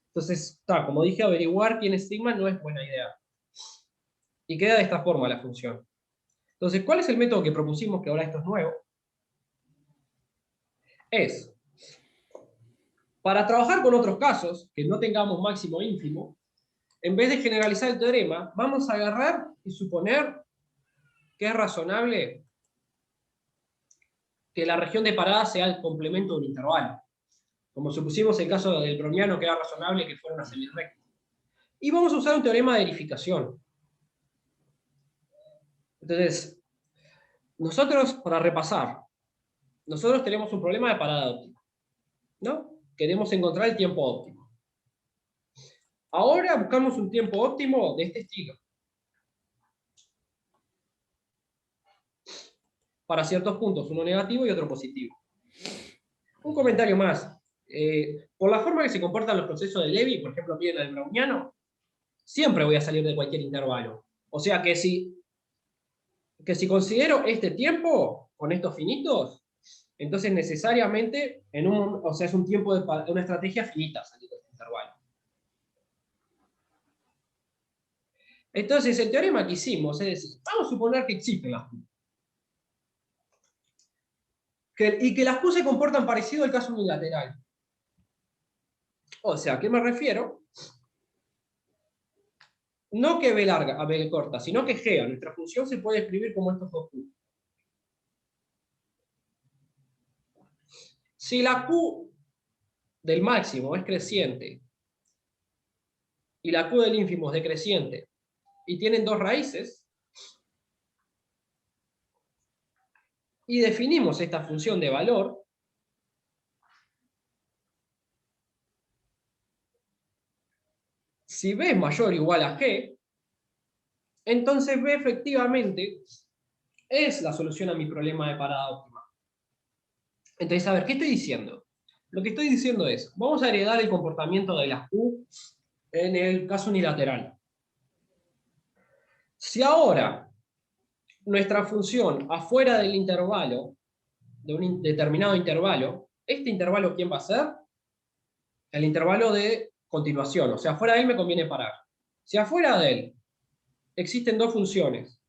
Entonces, como dije, averiguar quién es sigma no es buena idea. Y queda de esta forma la función. Entonces, ¿cuál es el método que propusimos, que ahora esto es nuevo? Es, para trabajar con otros casos, que no tengamos máximo o ínfimo, en vez de generalizar el teorema, vamos a agarrar y suponer que es razonable que la región de parada sea el complemento de un intervalo. Como supusimos el caso del browniano, que era razonable que fuera una semirrecta. Y vamos a usar un teorema de verificación. Entonces, nosotros, para repasar, nosotros tenemos un problema de parada óptima, ¿no? Queremos encontrar el tiempo óptimo. Ahora buscamos un tiempo óptimo de este estilo. Para ciertos puntos, uno negativo y otro positivo. Un comentario más. Por la forma que se comportan los procesos de Levy, por ejemplo, miren el browniano, siempre voy a salir de cualquier intervalo. O sea que si considero este tiempo con estos finitos, entonces necesariamente es un tiempo de una estrategia finita salir de este intervalo. Entonces el teorema que hicimos es decir, vamos a suponer que existen las Q. Y que las Q se comportan parecido al caso unilateral. O sea, ¿a qué me refiero? No que B larga a B corta, sino que G, nuestra función, se puede escribir como estos dos Q. Si la Q del máximo es creciente y la Q del ínfimo es decreciente y tienen dos raíces, y definimos esta función de valor, si B es mayor o igual a G, entonces B efectivamente es la solución a mi problema de parada óptima. Entonces, a ver, ¿qué estoy diciendo? Lo que estoy diciendo es, vamos a heredar el comportamiento de las Q en el caso unilateral. Si ahora nuestra función afuera del intervalo, de un determinado intervalo, ¿este intervalo quién va a ser? El intervalo de continuación, o sea, fuera de él me conviene parar. Si afuera de él existen dos funciones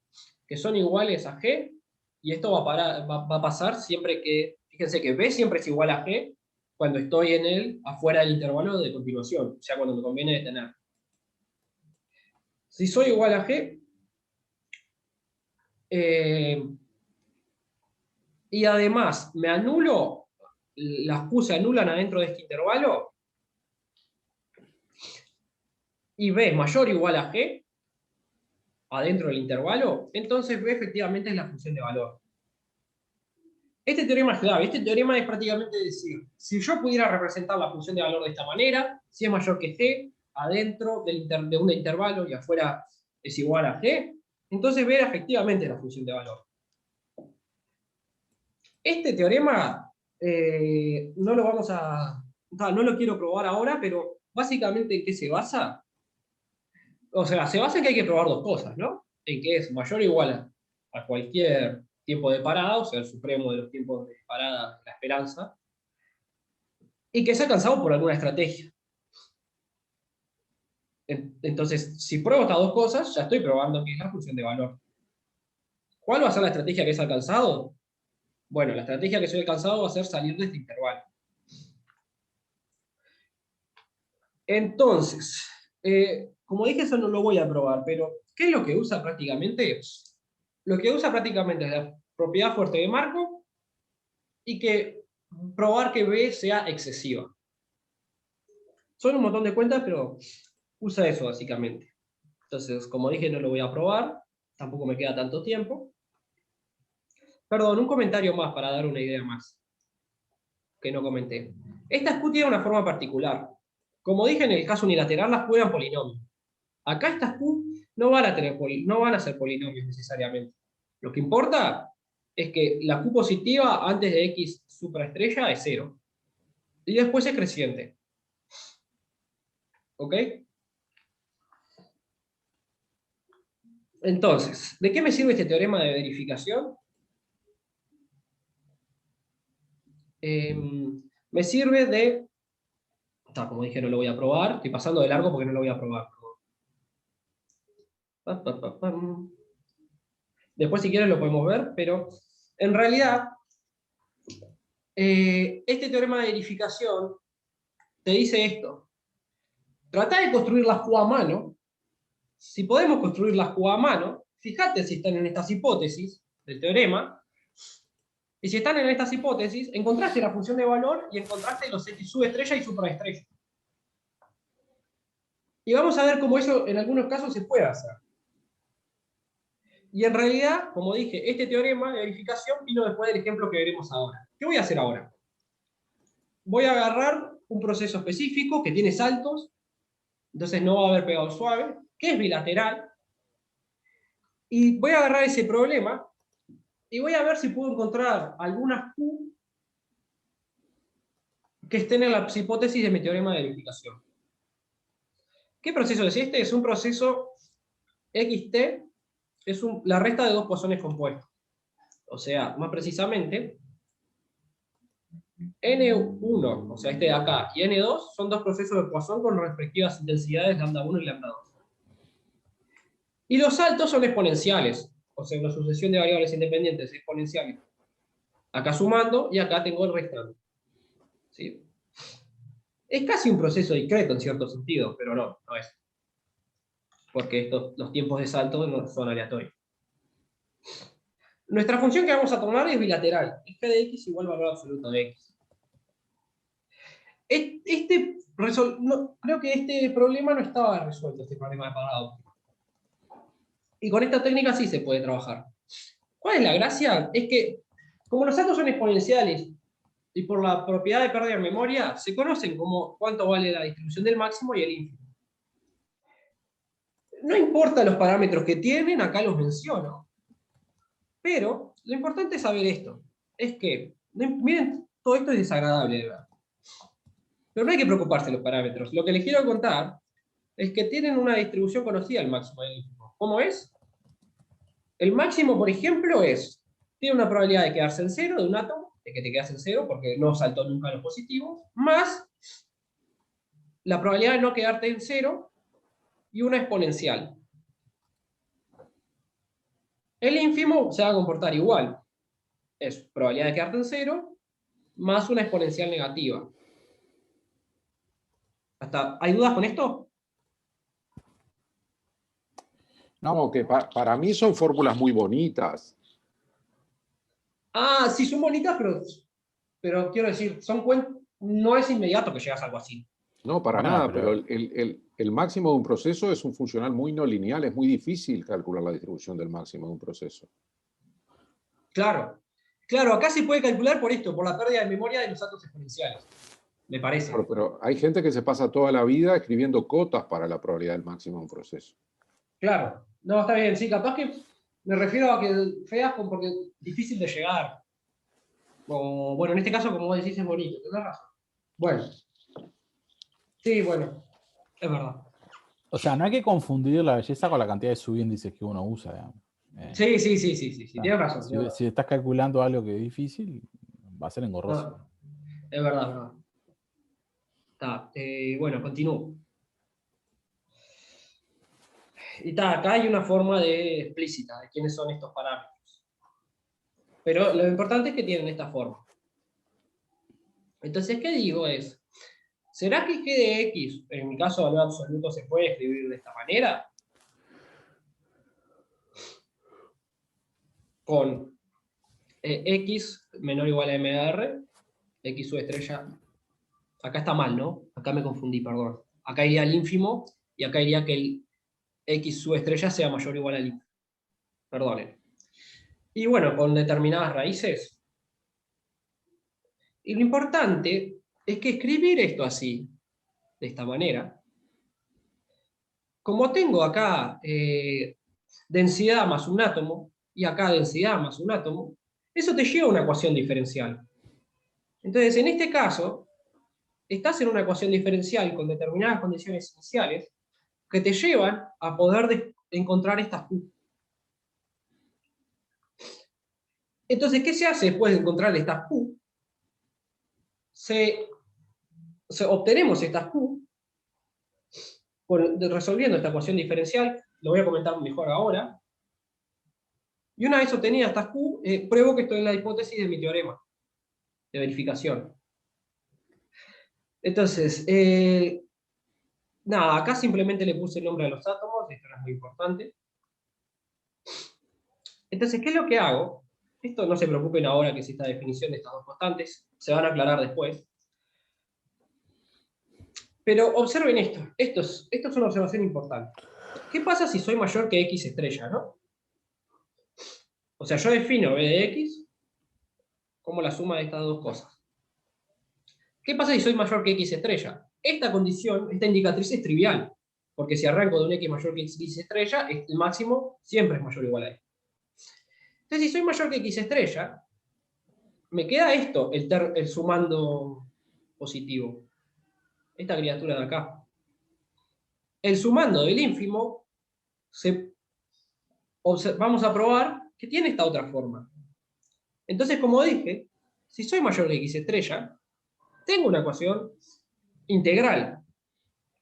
que son iguales a G, y esto va a pasar siempre que, fíjense que B siempre es igual a G cuando estoy afuera del intervalo de continuación, o sea, cuando me conviene detener. Si soy igual a G, y además me anulo, las Q se anulan adentro de este intervalo, y B es mayor o igual a G, adentro del intervalo, entonces B efectivamente es la función de valor. Este teorema es clave. Este teorema es prácticamente decir, si yo pudiera representar la función de valor de esta manera, si es mayor que G, adentro de un intervalo y afuera es igual a G, entonces B efectivamente es la función de valor. Este teorema no lo quiero probar ahora, pero básicamente ¿en qué se basa? O sea, se basa en que hay que probar dos cosas, ¿no? En que es mayor o igual a cualquier tiempo de parada, o sea, el supremo de los tiempos de parada, la esperanza, y que es alcanzado por alguna estrategia. Entonces, si pruebo estas dos cosas, ya estoy probando que es la función de valor. ¿Cuál va a ser la estrategia que es alcanzado? Bueno, la estrategia que soy alcanzado va a ser salir de este intervalo. Entonces, como dije, eso no lo voy a probar, pero ¿qué es lo que usa prácticamente? Lo que usa prácticamente es la propiedad fuerte de Markov y que probar que B sea excesiva. Son un montón de cuentas, pero usa eso básicamente. Entonces, como dije, no lo voy a probar, tampoco me queda tanto tiempo. Perdón, un comentario más para dar una idea más, que no comenté. Esta Q tiene una forma particular. Como dije, en el caso unilateral las Q eran polinomios. Acá estas Q no van a ser polinomios necesariamente. Lo que importa es que la Q positiva antes de X supraestrella es 0. Y después es creciente. ¿Ok? Entonces, ¿de qué me sirve este teorema de verificación? Me sirve de... como dije, no lo voy a probar. Estoy pasando de largo porque no lo voy a probar. Después, si quieren, lo podemos ver, pero en realidad, este teorema de verificación te dice esto. Trata de construir las Q a mano. Si podemos construir las Q a mano, fíjate si están en estas hipótesis del teorema. Y si están en estas hipótesis, encontraste la función de valor y encontraste los X subestrella y supraestrella. Y vamos a ver cómo eso en algunos casos se puede hacer. Y en realidad, como dije, este teorema de verificación vino después del ejemplo que veremos ahora. ¿Qué voy a hacer ahora? Voy a agarrar un proceso específico que tiene saltos, entonces no va a haber pegado suave, que es bilateral, y voy a agarrar ese problema y voy a ver si puedo encontrar algunas Q que estén en las hipótesis de mi teorema de verificación. ¿Qué proceso es este? Es un proceso XT, es la resta de dos poissones compuestos. O sea, más precisamente, N1, o sea, este de acá, y N2 son dos procesos de Poisson con respectivas intensidades λ1 y λ2. Y los saltos son exponenciales, o sea, una sucesión de variables independientes exponenciales. Acá sumando y acá tengo el restante. ¿Sí? Es casi un proceso discreto en cierto sentido, pero no es. Porque los tiempos de salto no son aleatorios. Nuestra función que vamos a tomar es bilateral. Es g de x igual al valor absoluto de x. Creo que este problema no estaba resuelto, este problema de parada óptima. Y con esta técnica sí se puede trabajar. ¿Cuál es la gracia? Es que, como los saltos son exponenciales y por la propiedad de pérdida de memoria, se conocen como cuánto vale la distribución del máximo y el ínfimo. No importa los parámetros que tienen, acá los menciono. Pero lo importante es saber esto. Es que, miren, todo esto es desagradable de ver. Pero no hay que preocuparse de los parámetros. Lo que les quiero contar es que tienen una distribución conocida el máximo y el ínfimo. ¿Cómo es? El máximo, por ejemplo, tiene una probabilidad de quedarse en cero de un átomo, de que te quedas en cero porque no saltó nunca a los positivos, más la probabilidad de no quedarte en cero y una exponencial. El ínfimo se va a comportar igual. Es probabilidad de quedarte en cero más una exponencial negativa. ¿Hay dudas con esto? No, que para mí son fórmulas muy bonitas. Ah, sí, son bonitas, pero quiero decir, no es inmediato que llegas a algo así. No, para nada, pero el máximo de un proceso es un funcional muy no lineal. Es muy difícil calcular la distribución del máximo de un proceso. Claro, acá se puede calcular por esto, por la pérdida de memoria de los saltos exponenciales, me parece. Pero hay gente que se pasa toda la vida escribiendo cotas para la probabilidad del máximo de un proceso. Claro, no, está bien, sí, capaz que me refiero a que feas porque es difícil de llegar. Bueno, en este caso, como vos decís, es bonito, tenés razón. Bueno. Sí, bueno, es verdad. O sea, no hay que confundir la belleza con la cantidad de subíndices que uno usa, digamos. Sí, tienes razón. Si estás calculando algo que es difícil, va a ser engorroso. No, es verdad, es verdad. Está, bueno, continúo. Y está, acá hay una forma explícita de quiénes son estos parámetros. Pero lo importante es que tienen esta forma. Entonces, ¿qué digo es? ¿Será que G de X, en mi caso valor absoluto, se puede escribir de esta manera? Con X menor o igual a MR, X sub estrella. Acá está mal, ¿no? Acá me confundí, perdón. Acá iría al ínfimo y acá iría que el X sub estrella sea mayor o igual al ínfimo. Perdonen. Y bueno, con determinadas raíces. Y lo importante es que escribir esto así, de esta manera, como tengo acá densidad más un átomo, y acá densidad más un átomo, eso te lleva a una ecuación diferencial. Entonces, en este caso, estás en una ecuación diferencial con determinadas condiciones iniciales que te llevan a poder encontrar estas Q. Entonces, ¿qué se hace después de encontrar estas Q? Obtenemos estas Q resolviendo esta ecuación diferencial, lo voy a comentar mejor ahora. Y una vez obtenida estas Q, pruebo que estoy en la hipótesis de mi teorema de verificación. Entonces, nada, acá simplemente le puse el nombre a los átomos, esto no es muy importante. Entonces, ¿qué es lo que hago? Esto no se preocupen ahora que es esta definición de estas dos constantes, se van a aclarar después. Pero observen esto es una observación importante. ¿Qué pasa si soy mayor que X estrella, no? O sea, yo defino B de X como la suma de estas dos cosas. ¿Qué pasa si soy mayor que X estrella? Esta condición, esta indicatriz es trivial, porque si arranco de un X mayor que X estrella, el máximo siempre es mayor o igual a X. Entonces, si soy mayor que X estrella, me queda esto, el sumando positivo. Esta criatura de acá. El sumando del ínfimo, vamos a probar que tiene esta otra forma. Entonces, como dije, si soy mayor que X estrella, tengo una ecuación integral.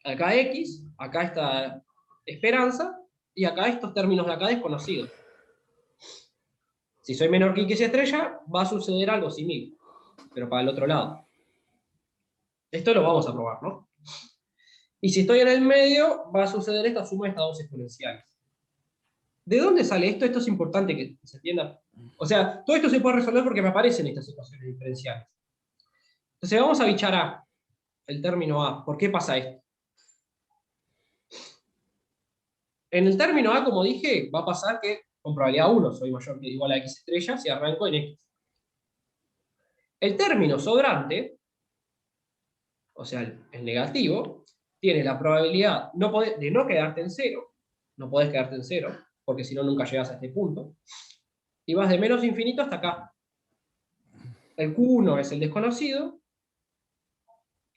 Acá X, acá está esperanza, y acá estos términos de acá desconocidos. Si soy menor que X estrella, va a suceder algo similar, pero para el otro lado. Esto lo vamos a probar, ¿no? Y si estoy en el medio, va a suceder esta suma de estas dos exponenciales. ¿De dónde sale esto? Esto es importante que se entienda. O sea, todo esto se puede resolver porque me aparecen estas ecuaciones diferenciales. Entonces vamos a bichar A, el término A. ¿Por qué pasa esto? En el término A, como dije, va a pasar que con probabilidad 1 soy mayor que igual a X estrellas y arranco en X. El término sobrante, o sea, el negativo, tiene la probabilidad de no quedarte en cero, no podés quedarte en cero, porque si no nunca llegas a este punto, y vas de menos infinito hasta acá. El Q1 es el desconocido,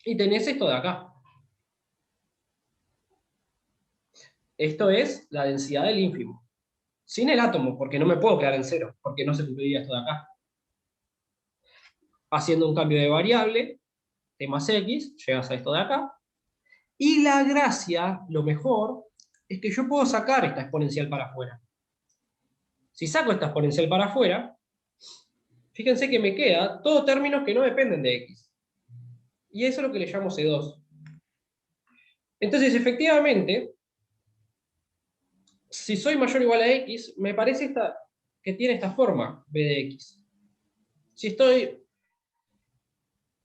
y tenés esto de acá. Esto es la densidad del ínfimo. Sin el átomo, porque no me puedo quedar en cero, porque no se cumpliría esto de acá. Haciendo un cambio de variable, t más x, llegas a esto de acá. Y la gracia, lo mejor, es que yo puedo sacar esta exponencial para afuera. Si saco esta exponencial para afuera, fíjense que me queda todos términos que no dependen de x. Y eso es lo que le llamo C2. Entonces, efectivamente, si soy mayor o igual a x, me parece que tiene esta forma, b de x.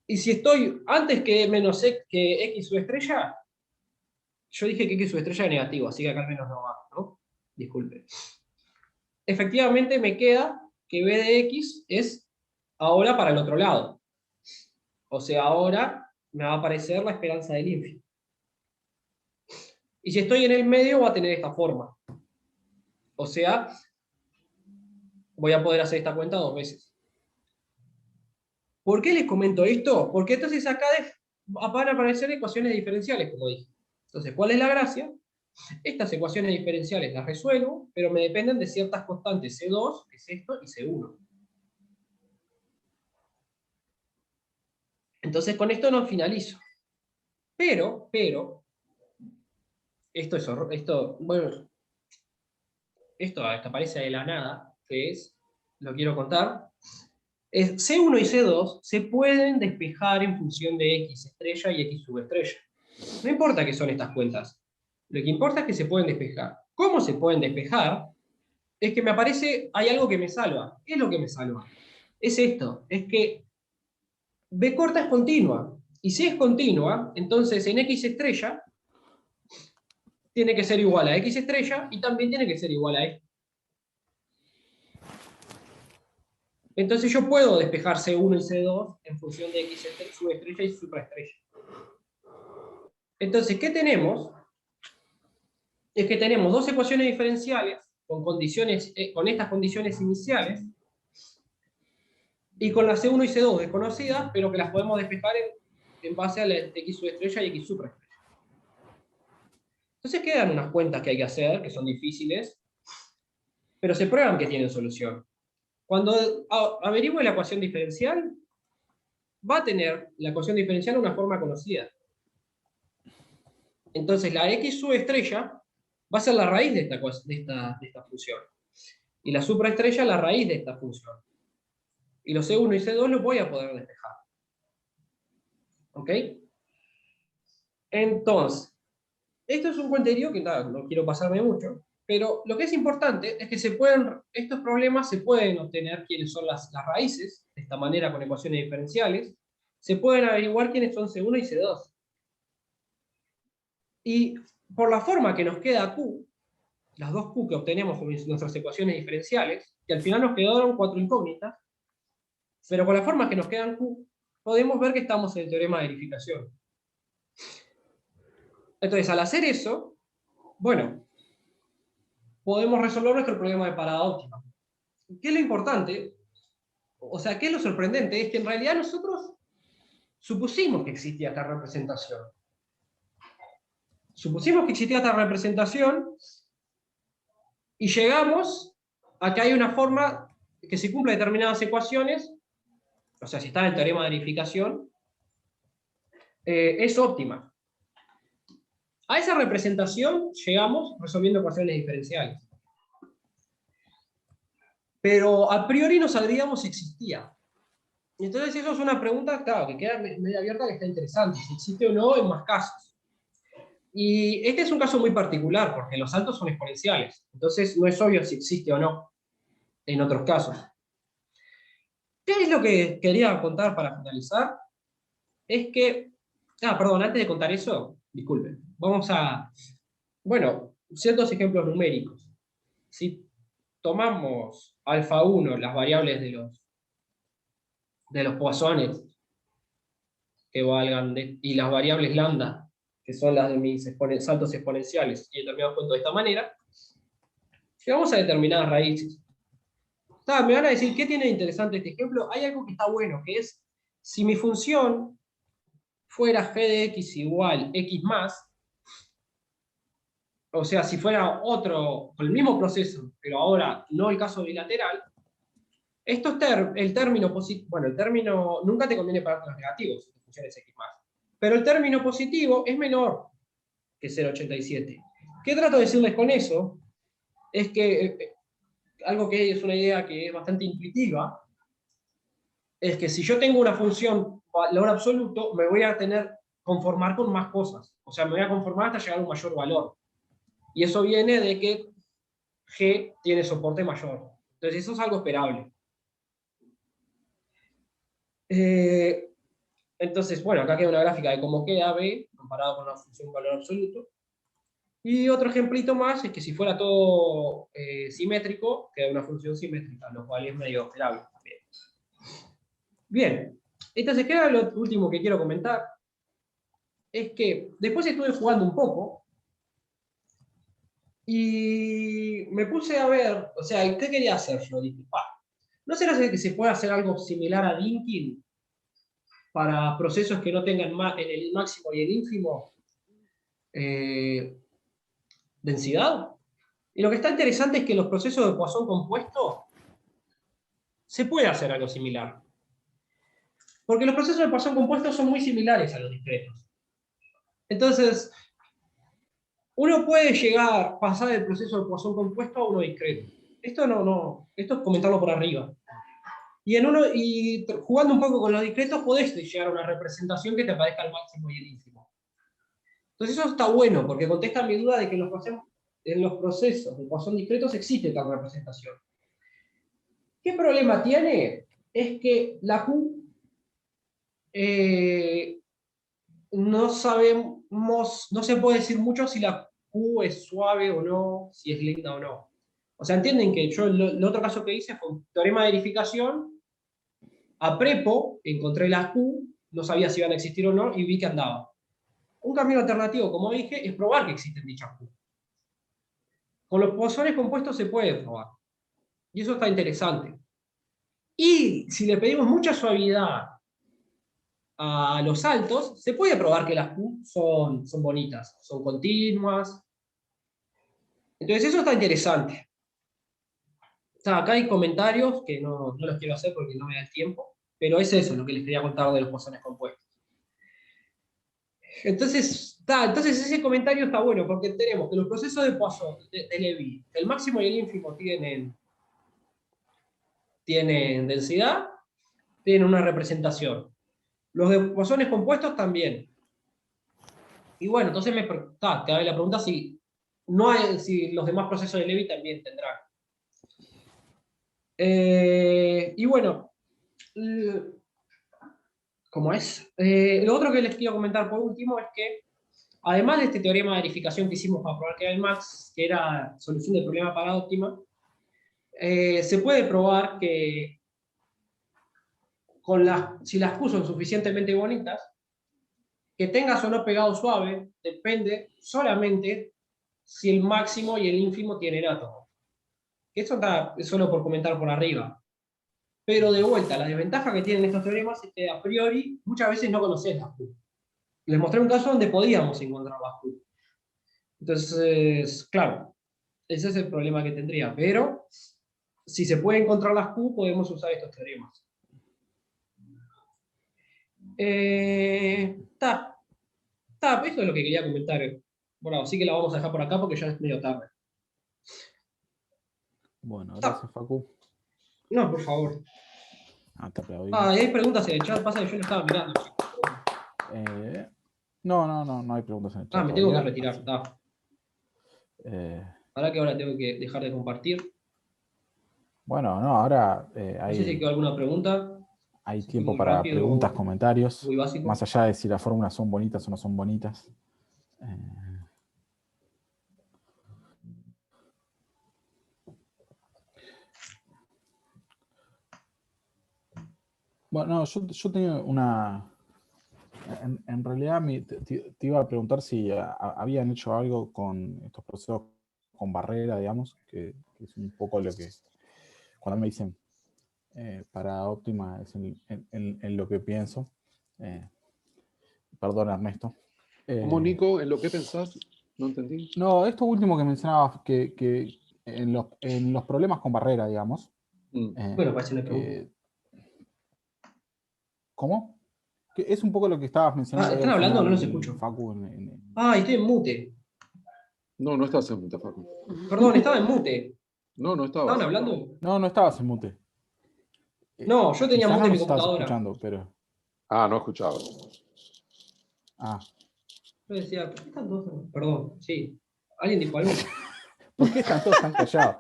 Y si estoy antes que menos que x sub estrella, yo dije que x sub estrella es negativo, así que acá al menos no va, ¿no? Disculpe. Efectivamente me queda que b de x es ahora para el otro lado. O sea, ahora me va a aparecer la esperanza del ínfimo. Y si estoy en el medio va a tener esta forma. O sea, voy a poder hacer esta cuenta dos veces. ¿Por qué les comento esto? Porque entonces acá van a aparecer ecuaciones diferenciales, como dije. Entonces, ¿cuál es la gracia? Estas ecuaciones diferenciales las resuelvo, pero me dependen de ciertas constantes, C2, que es esto, y C1. Entonces con esto no finalizo. Pero, bueno, esto que aparece de la nada, que es, lo quiero contar, es C1 y C2 se pueden despejar en función de X estrella y X subestrella. No importa qué son estas cuentas. Lo que importa es que se pueden despejar. ¿Cómo se pueden despejar? Es que me aparece, hay algo que me salva. ¿Qué es lo que me salva? Es esto, es que B corta es continua. Y si es continua, entonces en X estrella tiene que ser igual a X estrella y también tiene que ser igual a esto. Entonces yo puedo despejar C1 y C2 en función de X subestrella y supraestrella. Entonces, ¿qué tenemos? Es que tenemos dos ecuaciones diferenciales con estas condiciones iniciales y con la C1 y C2 desconocidas, pero que las podemos despejar en base a la X subestrella y X supraestrella. Entonces quedan unas cuentas que hay que hacer, que son difíciles, pero se prueban que tienen solución. Cuando averigüe la ecuación diferencial, va a tener la ecuación diferencial una forma conocida. Entonces la X subestrella va a ser la raíz de esta función. Y la supraestrella la raíz de esta función. Y los C1 y C2 los voy a poder despejar. ¿Ok? Entonces, esto es un cuenterío que no quiero pasarme mucho, pero lo que es importante es que estos problemas se pueden obtener quiénes son las raíces, de esta manera con ecuaciones diferenciales, se pueden averiguar quiénes son C1 y C2. Y por la forma que nos queda Q, las dos Q que obtenemos con nuestras ecuaciones diferenciales, que al final nos quedaron 4 incógnitas, pero con la forma que nos quedan Q, podemos ver que estamos en el teorema de verificación. Entonces, al hacer eso, bueno, podemos resolver nuestro problema de parada óptima. ¿Qué es lo importante? O sea, ¿qué es lo sorprendente? Es que en realidad nosotros supusimos que existía esta representación. Supusimos que existía esta representación y llegamos a que hay una forma que si cumple determinadas ecuaciones, o sea, si está en el teorema de verificación, es óptima. A esa representación llegamos resolviendo ecuaciones diferenciales. Pero a priori no sabríamos si existía. Y entonces eso es una pregunta, claro, que queda medio abierta, que está interesante, si existe o no en más casos. Y este es un caso muy particular, porque los saltos son exponenciales. Entonces no es obvio si existe o no en otros casos. ¿Qué es lo que quería contar para finalizar? Es que, perdón, antes de contar eso, disculpen, vamos a, bueno, ciertos ejemplos numéricos. Si tomamos alfa 1, las variables de los Poissones, que valgan, y las variables lambda, que son las de mis saltos exponenciales, y determinados puntos de esta manera, llegamos a determinadas raíces. Me van a decir, ¿qué tiene de interesante este ejemplo? Hay algo que está bueno, que es, si mi función fuera g de x igual x más, o sea, si fuera otro, con el mismo proceso, pero ahora no el caso bilateral, el término positivo, bueno, el término, nunca te conviene parámetros negativos, si tu función es x más, pero el término positivo es menor que 0,87. ¿Qué trato de decirles con eso? Es que algo que es una idea que es bastante intuitiva, es que si yo tengo una función valor absoluto, me voy a conformar con más cosas. O sea, me voy a conformar hasta llegar a un mayor valor. Y eso viene de que G tiene soporte mayor. Entonces eso es algo esperable. Entonces, bueno, acá queda una gráfica de cómo queda B comparado con una función valor absoluto. Y otro ejemplito más es que si fuera todo simétrico, queda una función simétrica, lo cual es medio esperable también. Bien, entonces queda lo último que quiero comentar, es que después estuve jugando un poco y me puse a ver, o sea, ¿qué quería hacer yo? Dije, ¿no será que se puede hacer algo similar a linking para procesos que no tengan en el máximo y el ínfimo? densidad. Y lo que está interesante es que en los procesos de Poisson compuesto se puede hacer algo similar. Porque los procesos de Poisson compuesto son muy similares a los discretos. Entonces, uno puede llegar, pasar del proceso de Poisson compuesto a uno discreto. Esto es comentarlo por arriba. Y jugando un poco con los discretos podés llegar a una representación que te parezca el máximo y el ínfimo. Entonces eso está bueno, porque contesta mi duda de que en los procesos de Poisson discretos existe tal representación. ¿Qué problema tiene? Es que la Q no sabemos, no se puede decir mucho si la Q es suave o no, si es linda o no. O sea, entienden que yo el otro caso que hice fue un teorema de verificación. A prepo encontré las Q, no sabía si iban a existir o no, y vi que andaba. Un camino alternativo, como dije, es probar que existen dichas Q. Con los posones compuestos se puede probar. Y eso está interesante. Y si le pedimos mucha suavidad a los saltos, se puede probar que las Q son bonitas, son continuas. Entonces eso está interesante. O sea, acá hay comentarios que no los quiero hacer porque no me da el tiempo, pero es eso lo que les quería contar de los posones compuestos. Entonces ese comentario está bueno, porque tenemos que los procesos de Poisson, de Lévy, el máximo y el ínfimo tienen densidad, tienen una representación. Los de posones compuestos también. Y bueno, entonces te hago la pregunta si los demás procesos de Lévy también tendrán. Y bueno, ¿cómo es? Lo otro que les quiero comentar por último es que, además de este teorema de verificación que hicimos para probar que era el max, que era solución del problema para óptima, se puede probar que si las Q son suficientemente bonitas, que tengas o no pegado suave, depende solamente si el máximo y el ínfimo tienen átomo. Eso está solo por comentar por arriba. Pero de vuelta, la desventaja que tienen estos teoremas es que a priori muchas veces no conoces las Q. Les mostré un caso donde podíamos encontrar las Q. Entonces, claro, ese es el problema que tendría. Pero si se puede encontrar las Q, podemos usar estos teoremas. Esto es lo que quería comentar. Bueno, así que la vamos a dejar por acá porque ya es medio tarde. Bueno, gracias, Facu. No, por favor. Te aplaudí. Y hay preguntas en el chat, pasa que yo no estaba mirando. No hay preguntas en el chat. Me tengo que todavía, retirar. Ahora que ahora tengo que dejar de compartir. Bueno, no, ahora No sé si quedó alguna pregunta. hay Si tiempo muy para rápido, preguntas, comentarios, muy básico. más allá de si las fórmulas son bonitas o no son bonitas. Bueno, no, yo tenía una... En realidad te iba a preguntar si habían hecho algo con estos procesos con barrera, digamos, que es un poco lo que... Cuando me dicen para óptima es en lo que pienso. Perdón, Ernesto. ¿Cómo, Nico? ¿En lo que pensás? No entendí. No, esto último que mencionabas, que en los problemas con barrera, digamos. Bueno, parece una pregunta. ¿Cómo? Que es un poco lo que estabas mencionando. ¿Están al hablando o no final, los escucho? Facu, Estoy en mute. No estás en mute, Facu. Perdón, estaba en mute. No estabas. ¿Estaban hablando? No estabas en mute. No, yo tenía Quizás mute no en mi nos estabas computadora. escuchando, pero... No escuchaba. Yo decía, ¿por qué están todos? Perdón, sí. ¿Alguien dijo algo? ¿Por qué están todos tan callados?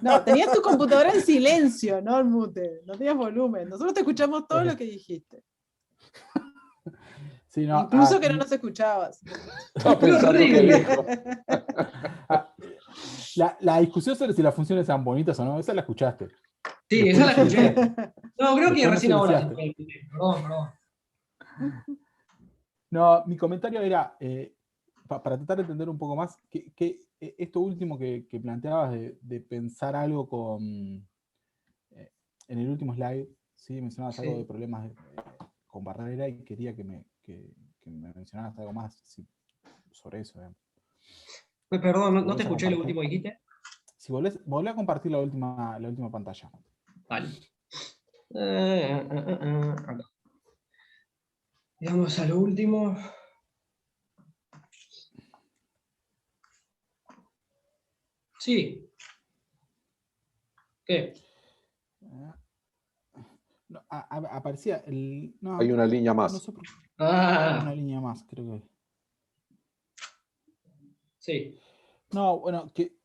No, tenías tu computadora en silencio, no en mute. No tenías volumen. Nosotros te escuchamos todo lo que dijiste. Sí, no, Incluso que no nos escuchabas. Estaba pensando que dijo. La discusión sobre si las funciones eran bonitas o no, esa la escuchaste. Sí, esa la escuché. No, creo que Después no recién ahora. silenciaste. Perdón. No, mi comentario era, para tratar de entender un poco más, que esto último que planteabas de pensar algo con... en el último slide, sí, mencionabas algo de problemas con barrera y quería que me mencionaras algo más sobre eso. Perdón, no te ¿Volvés a escuché lo compartir? último que dijiste. Si volvés a compartir la última pantalla. Vale. Acá. Vamos a lo último. Sí. ¿Qué? No, aparecía el... No, Hay una línea no más. sé por qué. Hay una Ah, línea más, creo que. sí. No, bueno, que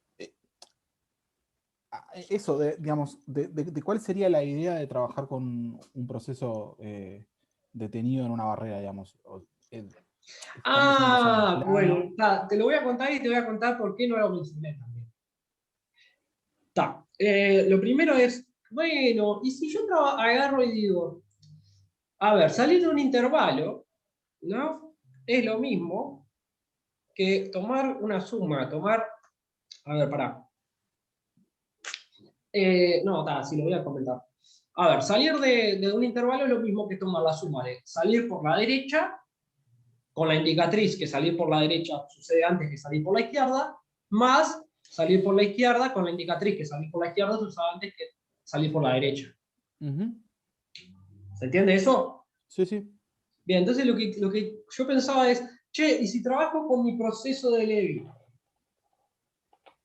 eso, digamos, de cuál sería la idea de trabajar con un proceso detenido en una barrera, digamos. Están diciendo que sea en plano. Bueno, te lo voy a contar y te voy a contar por qué no lo mencioné también. Lo primero es, bueno, y si yo agarro y digo, a ver, salir de un intervalo, ¿no? Es lo mismo que tomar una suma, a ver, pará. No, sí, lo voy a comentar. A ver, salir de un intervalo es lo mismo que tomar la suma de salir por la derecha, con la indicatriz que salir por la derecha sucede antes que salir por la izquierda, más salir por la izquierda con la indicatriz que salir por la izquierda sucede antes que salir por la derecha. Ujú. ¿Se entiende eso? Sí, sí. Bien, entonces lo que yo pensaba es, che, ¿y si trabajo con mi proceso de Levy?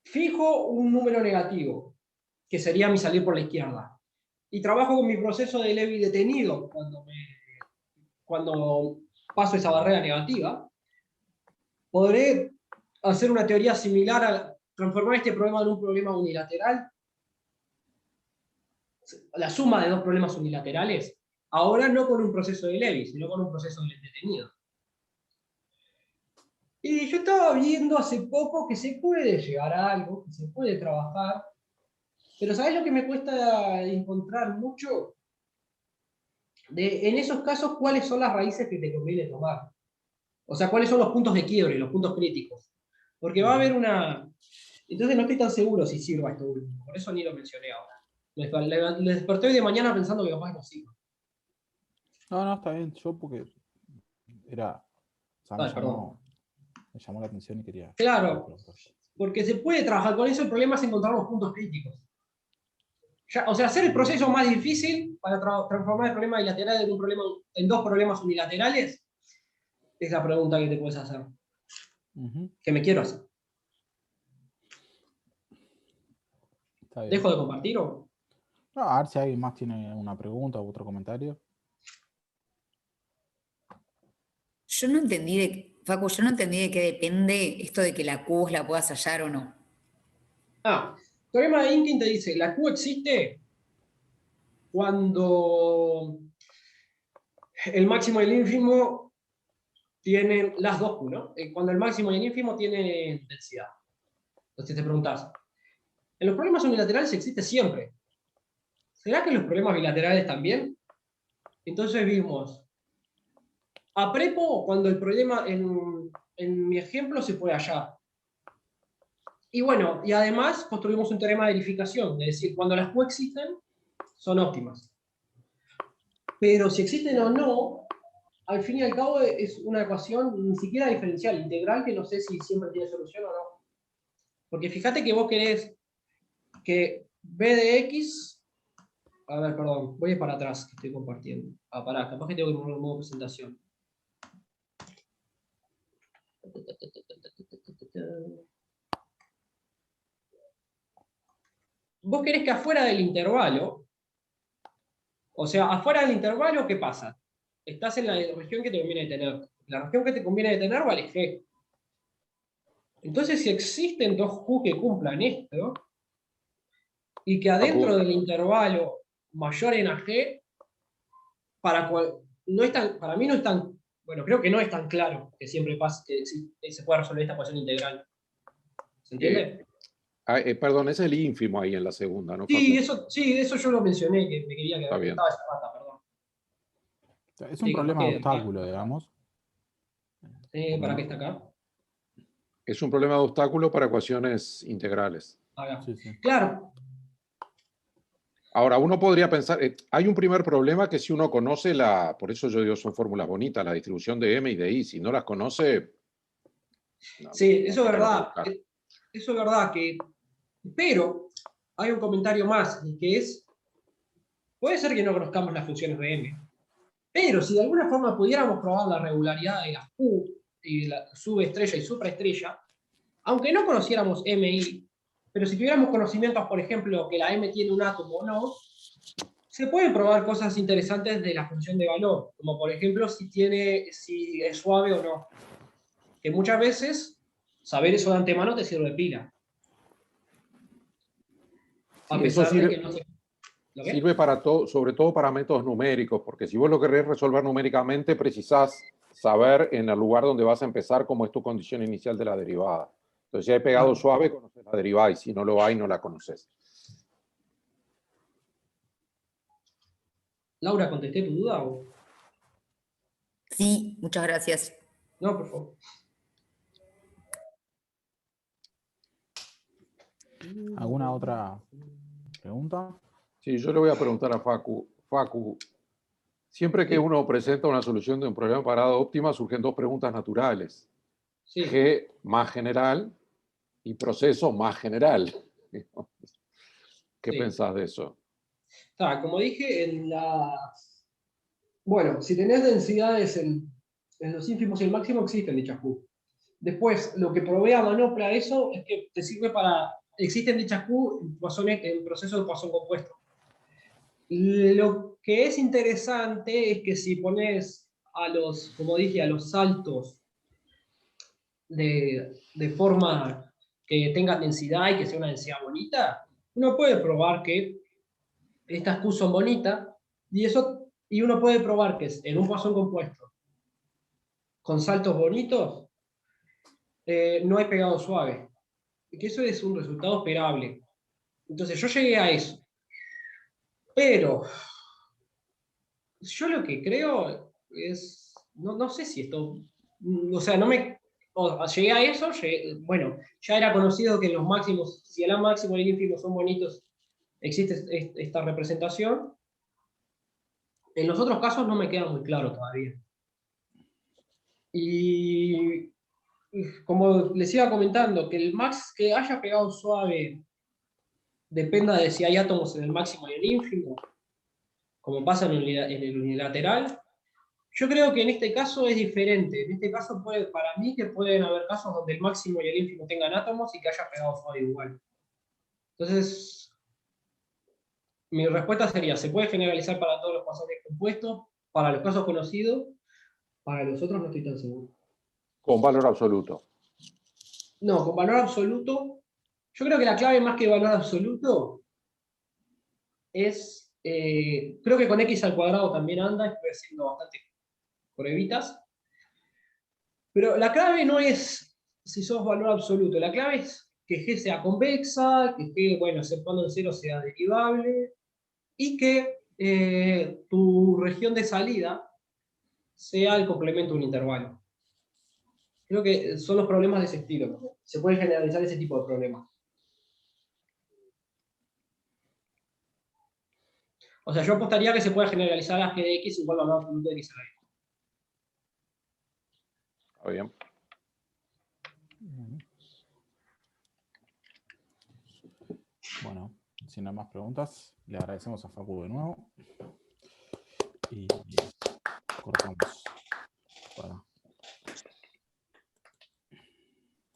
Fijo un número negativo, que sería mi salir por la izquierda. Y trabajo con mi proceso de Levy detenido cuando paso esa barrera negativa. Podré hacer una teoría similar a transformar este problema en un problema unilateral. La suma de dos problemas unilaterales. Ahora no con un proceso de Levy, sino con un proceso detenido. Y yo estaba viendo hace poco que se puede llegar a algo, que se puede trabajar, pero ¿sabés lo que me cuesta encontrar mucho? En esos casos, ¿cuáles son las raíces que te conviene tomar? O sea, ¿cuáles son los puntos de quiebre, los puntos críticos? Porque va a haber una... Entonces no estoy tan seguro si sirva esto último, por eso ni lo mencioné ahora. Le desperté hoy de mañana pensando que capaz no sirva. No, está bien. Yo porque era... O sea, Ay, perdón. me llamó la atención y quería Claro, preguntar. porque se puede trabajar con eso, el problema es encontrar los puntos críticos. O sea, hacer el proceso más difícil para transformar el problema bilateral en dos problemas unilaterales es la pregunta que te puedes hacer. Ujú. Que me quiero hacer. Está bien. ¿Dejo de compartir o...? No, a ver si alguien más tiene una pregunta u otro comentario. Yo no entendí Facu, yo no entendí de qué depende esto de que la Q la puedas hallar o no. El teorema de Inkin te dice, la Q existe cuando el máximo y el ínfimo tienen las dos Q, ¿no? Cuando el máximo y el ínfimo tienen densidad. Entonces te preguntas, ¿en los problemas unilaterales existe siempre? ¿Será que en los problemas bilaterales también? Entonces vimos a prepo cuando el problema en mi ejemplo se puede hallar. Y bueno, y además construimos un teorema de verificación, es decir, cuando las Q existen, son óptimas. Pero si existen o no, al fin y al cabo es una ecuación ni siquiera diferencial, integral, que no sé si siempre tiene solución o no. Porque fíjate que vos querés que b de x... A ver, perdón, voy para atrás que estoy compartiendo. Pará, capaz que tengo que poner un modo presentación. Vos querés que afuera del intervalo, o sea, afuera del intervalo, ¿qué pasa? Estás en la región que te conviene tener. La región que te conviene tener vale G. Entonces, si existen dos Q que cumplan esto, y que adentro del intervalo mayor en a G, para mí no es tan, bueno, creo que no es tan claro que siempre pase, que se pueda resolver esta ecuación integral. ¿Se entiende? Perdón, es el ínfimo ahí en la segunda, ¿no, Sí, Facu? eso yo lo mencioné, que me quería Está quedar, bien. estaba esa pata, perdón. Es un Sí, capaz problema de que obstáculo, digamos. ¿para qué está acá? Es un problema de obstáculo para ecuaciones integrales. Acá. Sí, sí. Claro, Ahora, uno podría pensar, hay un primer problema que si uno conoce por eso yo digo son fórmulas bonitas, la distribución de M y de I, si no las conoce, no, sí, no eso sé es qué es lo que verdad. buscar. eso es verdad pero hay un comentario más, que es, puede ser que no conozcamos las funciones de M, pero si de alguna forma pudiéramos probar la regularidad de las Q, y la subestrella y supraestrella, aunque no conociéramos MI, pero si tuviéramos conocimientos, por ejemplo, que la M tiene un átomo o no, se pueden probar cosas interesantes de la función de valor, como por ejemplo si es suave o no. Que muchas veces saber eso de antemano te sirve de pila. A Sí, eso pesar de que no se... ¿Lo qué? sirve para todo, sobre todo para métodos numéricos, porque si vos lo querés resolver numéricamente, precisás saber en el lugar donde vas a empezar cómo es tu condición inicial de la derivada. Entonces, si hay pegado suave, conoces la derivada, y si no lo hay, no la conoces. Laura, ¿contesté tu duda? O... Sí, muchas gracias. No, por favor. ¿Alguna otra pregunta? Sí, yo le voy a preguntar a Facu. Facu, siempre que uno presenta una solución de un problema de parada óptima, surgen dos preguntas naturales. Sí. G más general y proceso más general. ¿Qué pensás de eso? Como dije, bueno, si tenés densidades en los ínfimos y el máximo, existen dichas Q. Después, lo que provee a manopla eso es que te sirve para... Existen dichas Q en procesos de Poisson compuesto. Lo que es interesante es que si pones como dije, a los saltos de forma que tenga densidad y que sea una densidad bonita, uno puede probar que estas Q son bonitas, y uno puede probar que en un Poisson compuesto con saltos bonitos no hay pegado suave, y que eso es un resultado esperable. Entonces yo llegué a eso, pero yo lo que creo es, no sé si esto, o sea, llegué a eso, bueno, ya era conocido que en los máximos, si el A máximo y el ínfimo son bonitos, existe esta representación. En los otros casos no me queda muy claro todavía. Y como les iba comentando, que el max que haya pegado suave dependa de si hay átomos en el máximo y el ínfimo, como pasa en el unilateral. Yo creo que en este caso es diferente. En este caso, para mí, que pueden haber casos donde el máximo y el ínfimo tengan átomos y que haya pegado suave igual. Entonces, mi respuesta sería, se puede generalizar para todos los pasajes compuestos, para los casos conocidos, para los otros no estoy tan seguro. Con valor absoluto. No, con valor absoluto, yo creo que la clave más que valor absoluto es, creo que con x al cuadrado también anda, estoy haciendo bastante pruebitas, pero la clave no es si sos valor absoluto, la clave es que G sea convexa, que G, bueno, exceptuando el cero, sea derivable, y que tu región de salida sea el complemento de un intervalo. Creo que son los problemas de ese estilo. Se puede generalizar ese tipo de problemas. O sea, yo apostaría que se puede generalizar a G de X igual a valor absoluto de X a la Y. Está bien. Bueno, si no hay más preguntas, le agradecemos a Facu de nuevo y cortamos.